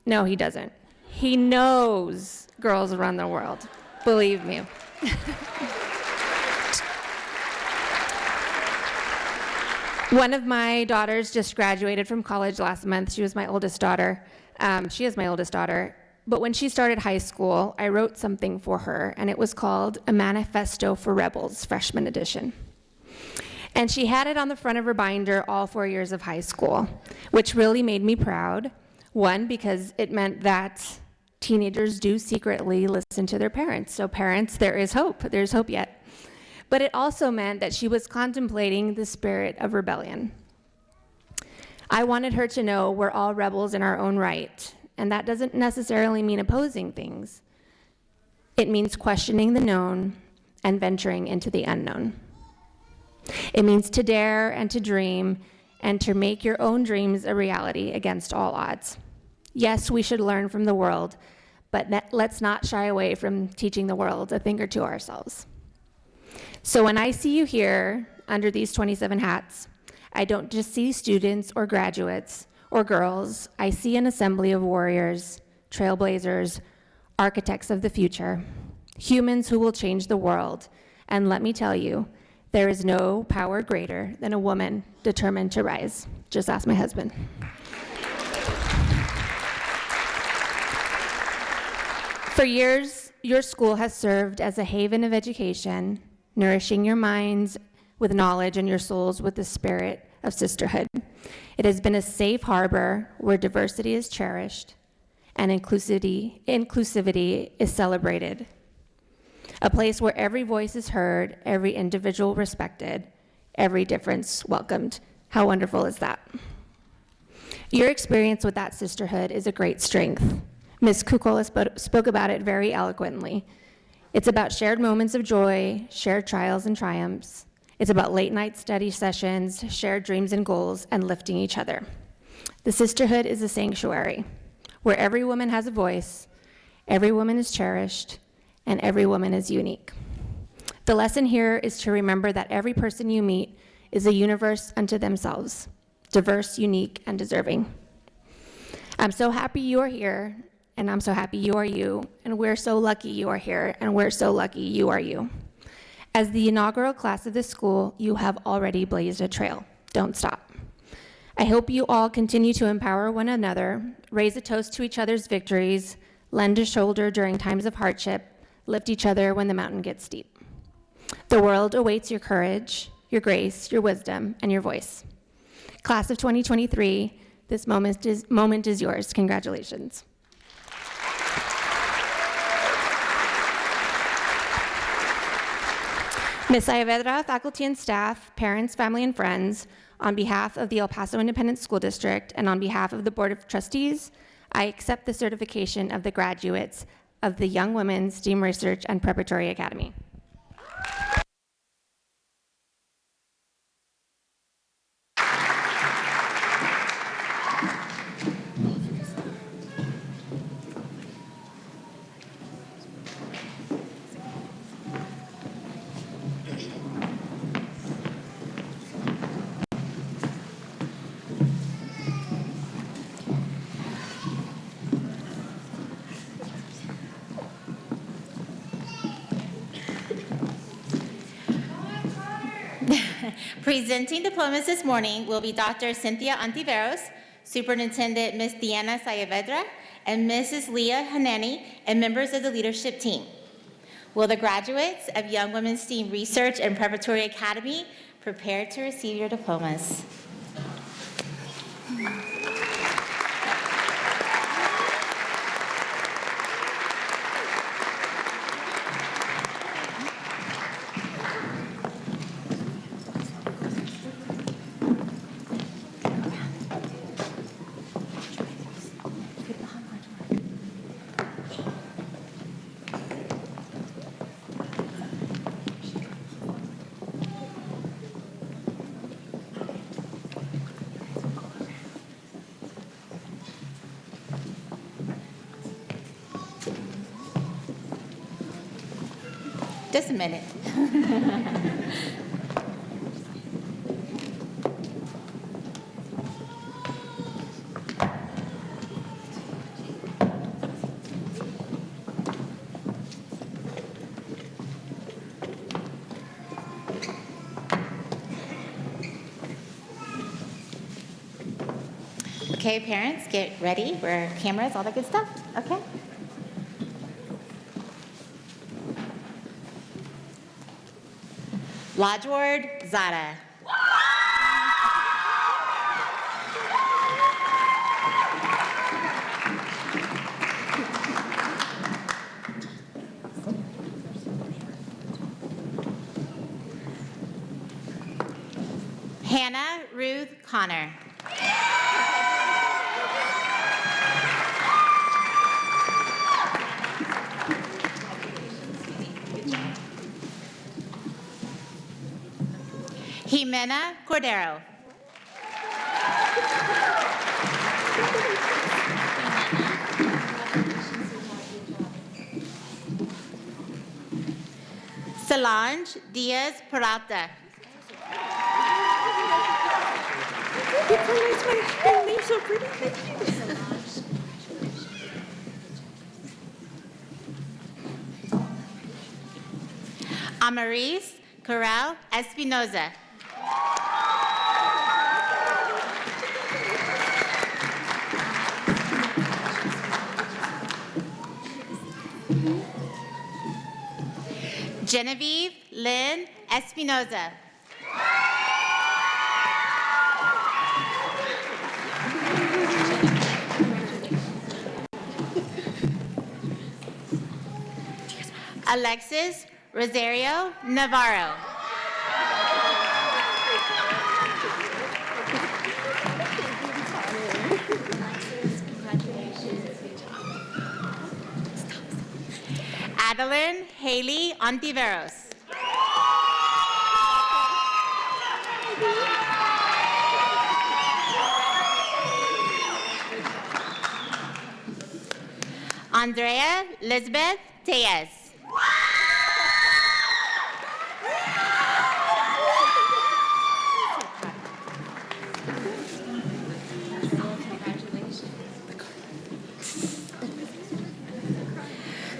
Speaker 16: No, he doesn't. He knows girls run the world. Believe me. One of my daughters just graduated from college last month. She was my oldest daughter. She is my oldest daughter. But when she started high school, I wrote something for her, and it was called A Manifesto for Rebels, Freshman Edition. And she had it on the front of her binder all 4 years of high school, which really made me proud. One, because it meant that teenagers do secretly listen to their parents. So parents, there is hope. There's hope yet. But it also meant that she was contemplating the spirit of rebellion. I wanted her to know we're all rebels in our own right. And that doesn't necessarily mean opposing things. It means questioning the known and venturing into the unknown. It means to dare and to dream and to make your own dreams a reality against all odds. Yes, we should learn from the world, but let's not shy away from teaching the world a thing or two ourselves. So when I see you here under these 27 hats, I don't just see students or graduates or girls. I see an assembly of warriors, trailblazers, architects of the future, humans who will change the world. And let me tell you, there is no power greater than a woman determined to rise. Just ask my husband. For years, your school has served as a haven of education, nourishing your minds with knowledge and your souls with the spirit of sisterhood. It has been a safe harbor where diversity is cherished and inclusivity is celebrated. A place where every voice is heard, every individual respected, every difference welcomed. How wonderful is that? Your experience with that sisterhood is a great strength. Ms. Kukul spoke about it very eloquently. It's about shared moments of joy, shared trials and triumphs. It's about late night study sessions, shared dreams and goals, and lifting each other. The sisterhood is a sanctuary where every woman has a voice, every woman is cherished, and every woman is unique. The lesson here is to remember that every person you meet is a universe unto themselves, diverse, unique, and deserving. I'm so happy you are here, and I'm so happy you are you, and we're so lucky you are here, and we're so lucky you are you. As the inaugural class of this school, you have already blazed a trail. Don't stop. I hope you all continue to empower one another, raise a toast to each other's victories, lend a shoulder during times of hardship, lift each other when the mountain gets steep. The world awaits your courage, your grace, your wisdom, and your voice. Class of 2023, this moment is yours. Congratulations. Ms. Saavedra, faculty and staff, parents, family, and friends, on behalf of the El Paso Independent School District and on behalf of the Board of Trustees, I accept the certification of the graduates of the Young Women's STEAM Research and Preparatory Academy.
Speaker 17: Presenting diplomas this morning will be Dr. Cynthia Antiveros, Superintendent Ms. Diana Saavedra, and Mrs. Leah Hanani, and members of the leadership team. Will the graduates of Young Women's STEAM Research and Preparatory Academy prepare to receive your diplomas? Just a minute. Okay, parents, get ready. We're cameras, all that good stuff. Okay. Lodgeward Zada. Hannah Ruth Connor. Jimena Cordero. Solange Diaz Peralta.
Speaker 3: You pronounced my name so pretty. Thank you.
Speaker 17: Amaris Corral Espinoza. Genevieve Lynn Espinoza. Alexis Rosario Navarro. Adeline Haley Ontiveros. Andrea Elizabeth Tellez.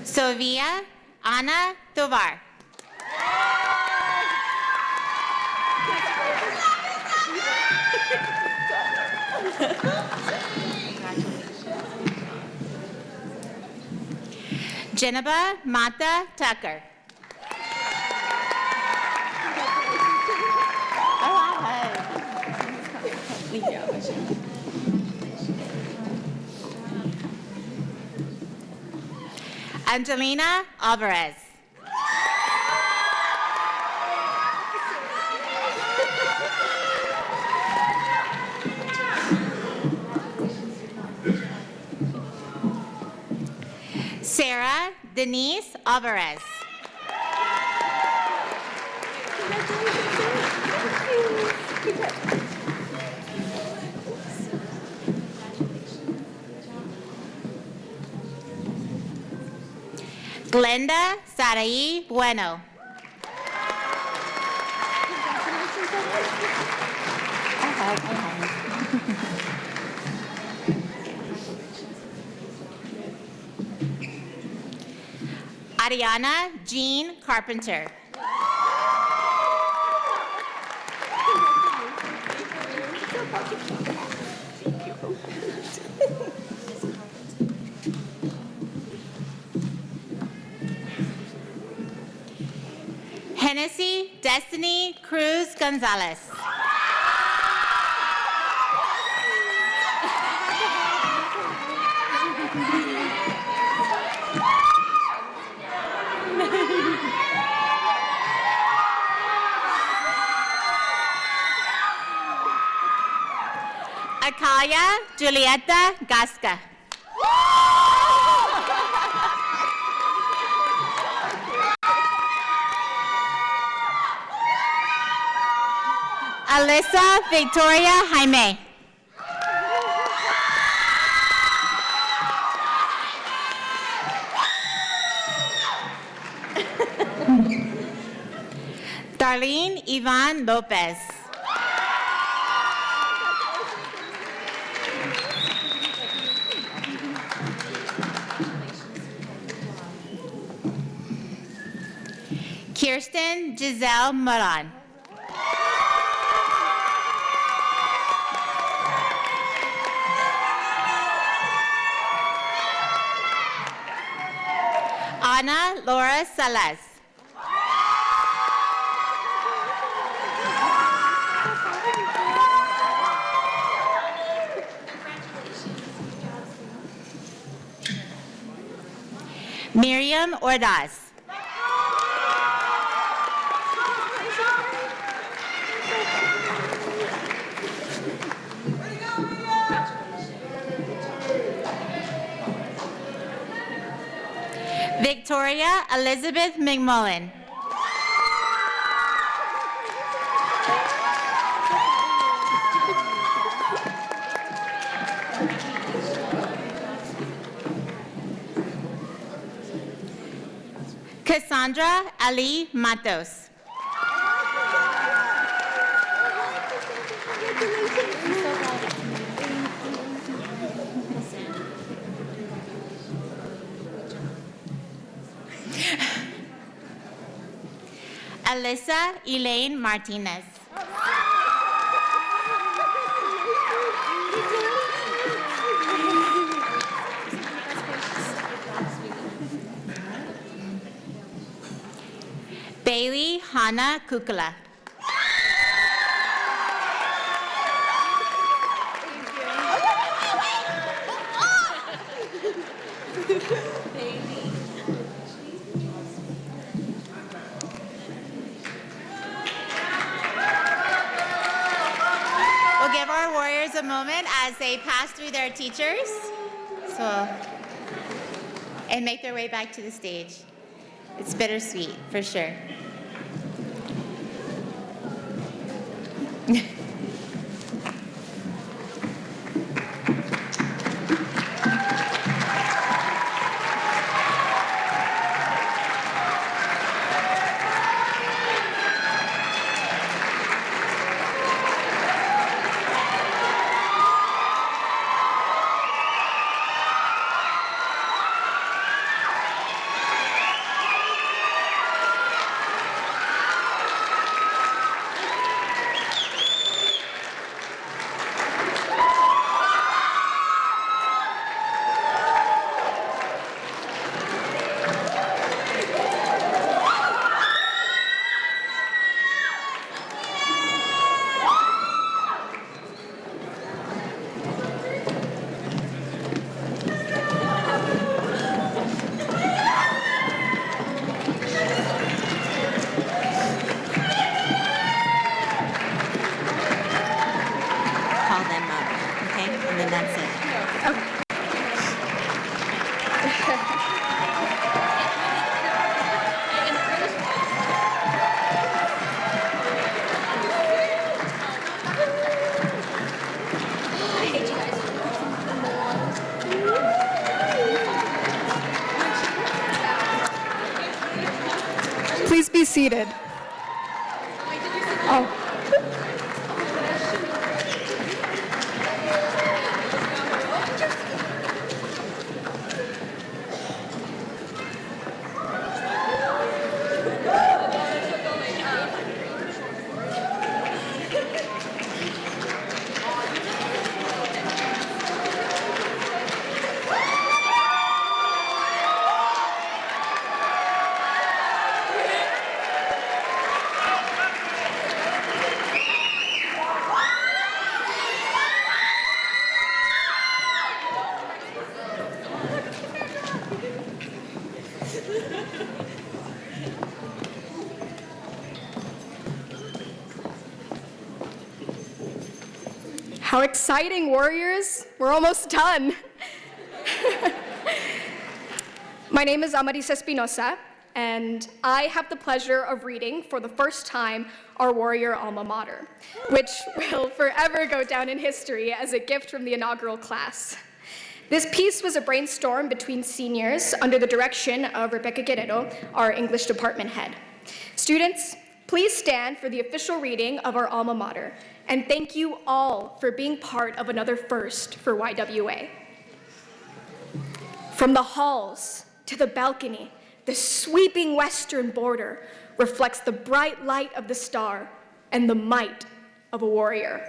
Speaker 17: Sofia Ana Tovar. Jennifer Mata Tucker. Angelina Alvarez. Sarah Denise Alvarez. Glenda Sarai Bueno. Ariana Jean Carpenter. Hennessy Destiny Cruz Gonzalez. Akalia Julieta Gasca. Alyssa Victoria Jaime. Darlene Yvonne Lopez. Kirsten Giselle Moran. Ana Laura Salas. Miriam Ordaz. Victoria Elizabeth McMullen. Cassandra Ali Matos. Alyssa Elaine Martinez. Bailey Hannah Kukula. We'll give our warriors a moment as they pass through their teachers and make their way back to the stage. It's bittersweet, for sure.
Speaker 18: seated. Oh. How exciting, Warriors! We're almost done. My name is Amaris Espinosa, and I have the pleasure of reading for the first time our Warrior alma mater, which will forever go down in history as a gift from the inaugural class. This piece was a brainstorm between seniors under the direction of Rebecca Guerrero, our English department head. Students, please stand for the official reading of our alma mater, and thank you all for being part of another first for YWA. From the halls to the balcony, the sweeping western border reflects the bright light of the star and the might of a warrior.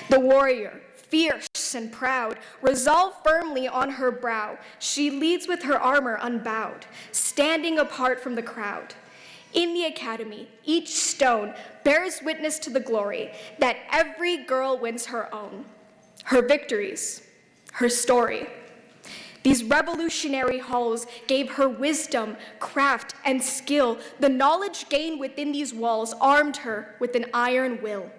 Speaker 18: The warrior, fierce and proud, resolve firmly on her brow, she leads with her armor unbowed, standing apart from the crowd. In the academy, each stone bears witness to the glory that every girl wins her own, her victories, her story. These revolutionary halls gave her wisdom, craft, and skill. The knowledge gained within these walls armed her with an iron will.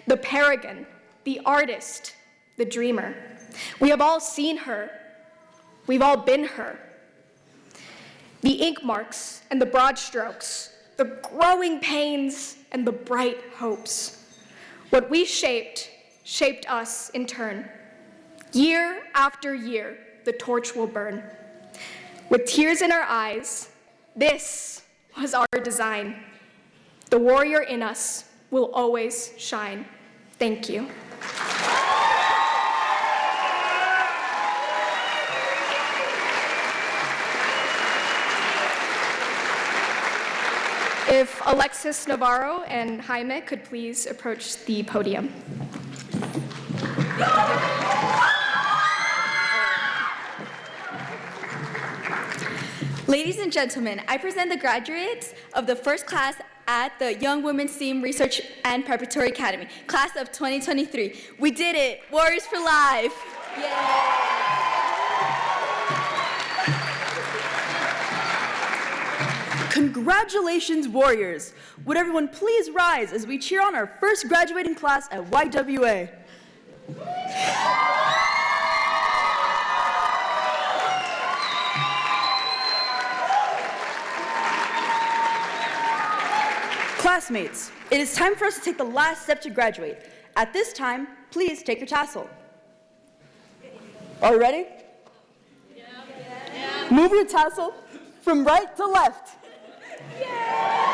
Speaker 18: The paragon, the artist, the dreamer. We have all seen her. We've all been her. The ink marks and the broad strokes, the growing pains and the bright hopes. What we shaped us in turn. Year after year, the torch will burn. With tears in our eyes, this was our design. The warrior in us will always shine. Thank you. If Alexis Navarro and Jaime could please approach the podium.
Speaker 19: Ladies and gentlemen, I present the graduates of the first class at the Young Women's STEAM Research and Preparatory Academy, class of 2023. We did it! Warriors for life! Yay!
Speaker 20: Congratulations, Warriors! Would everyone please rise as we cheer on our first graduating class at YWA? Classmates, it is time for us to take the last step to graduate. At this time, please take your tassel. Are you ready? Yeah. Move your tassel from right to left. Yeah.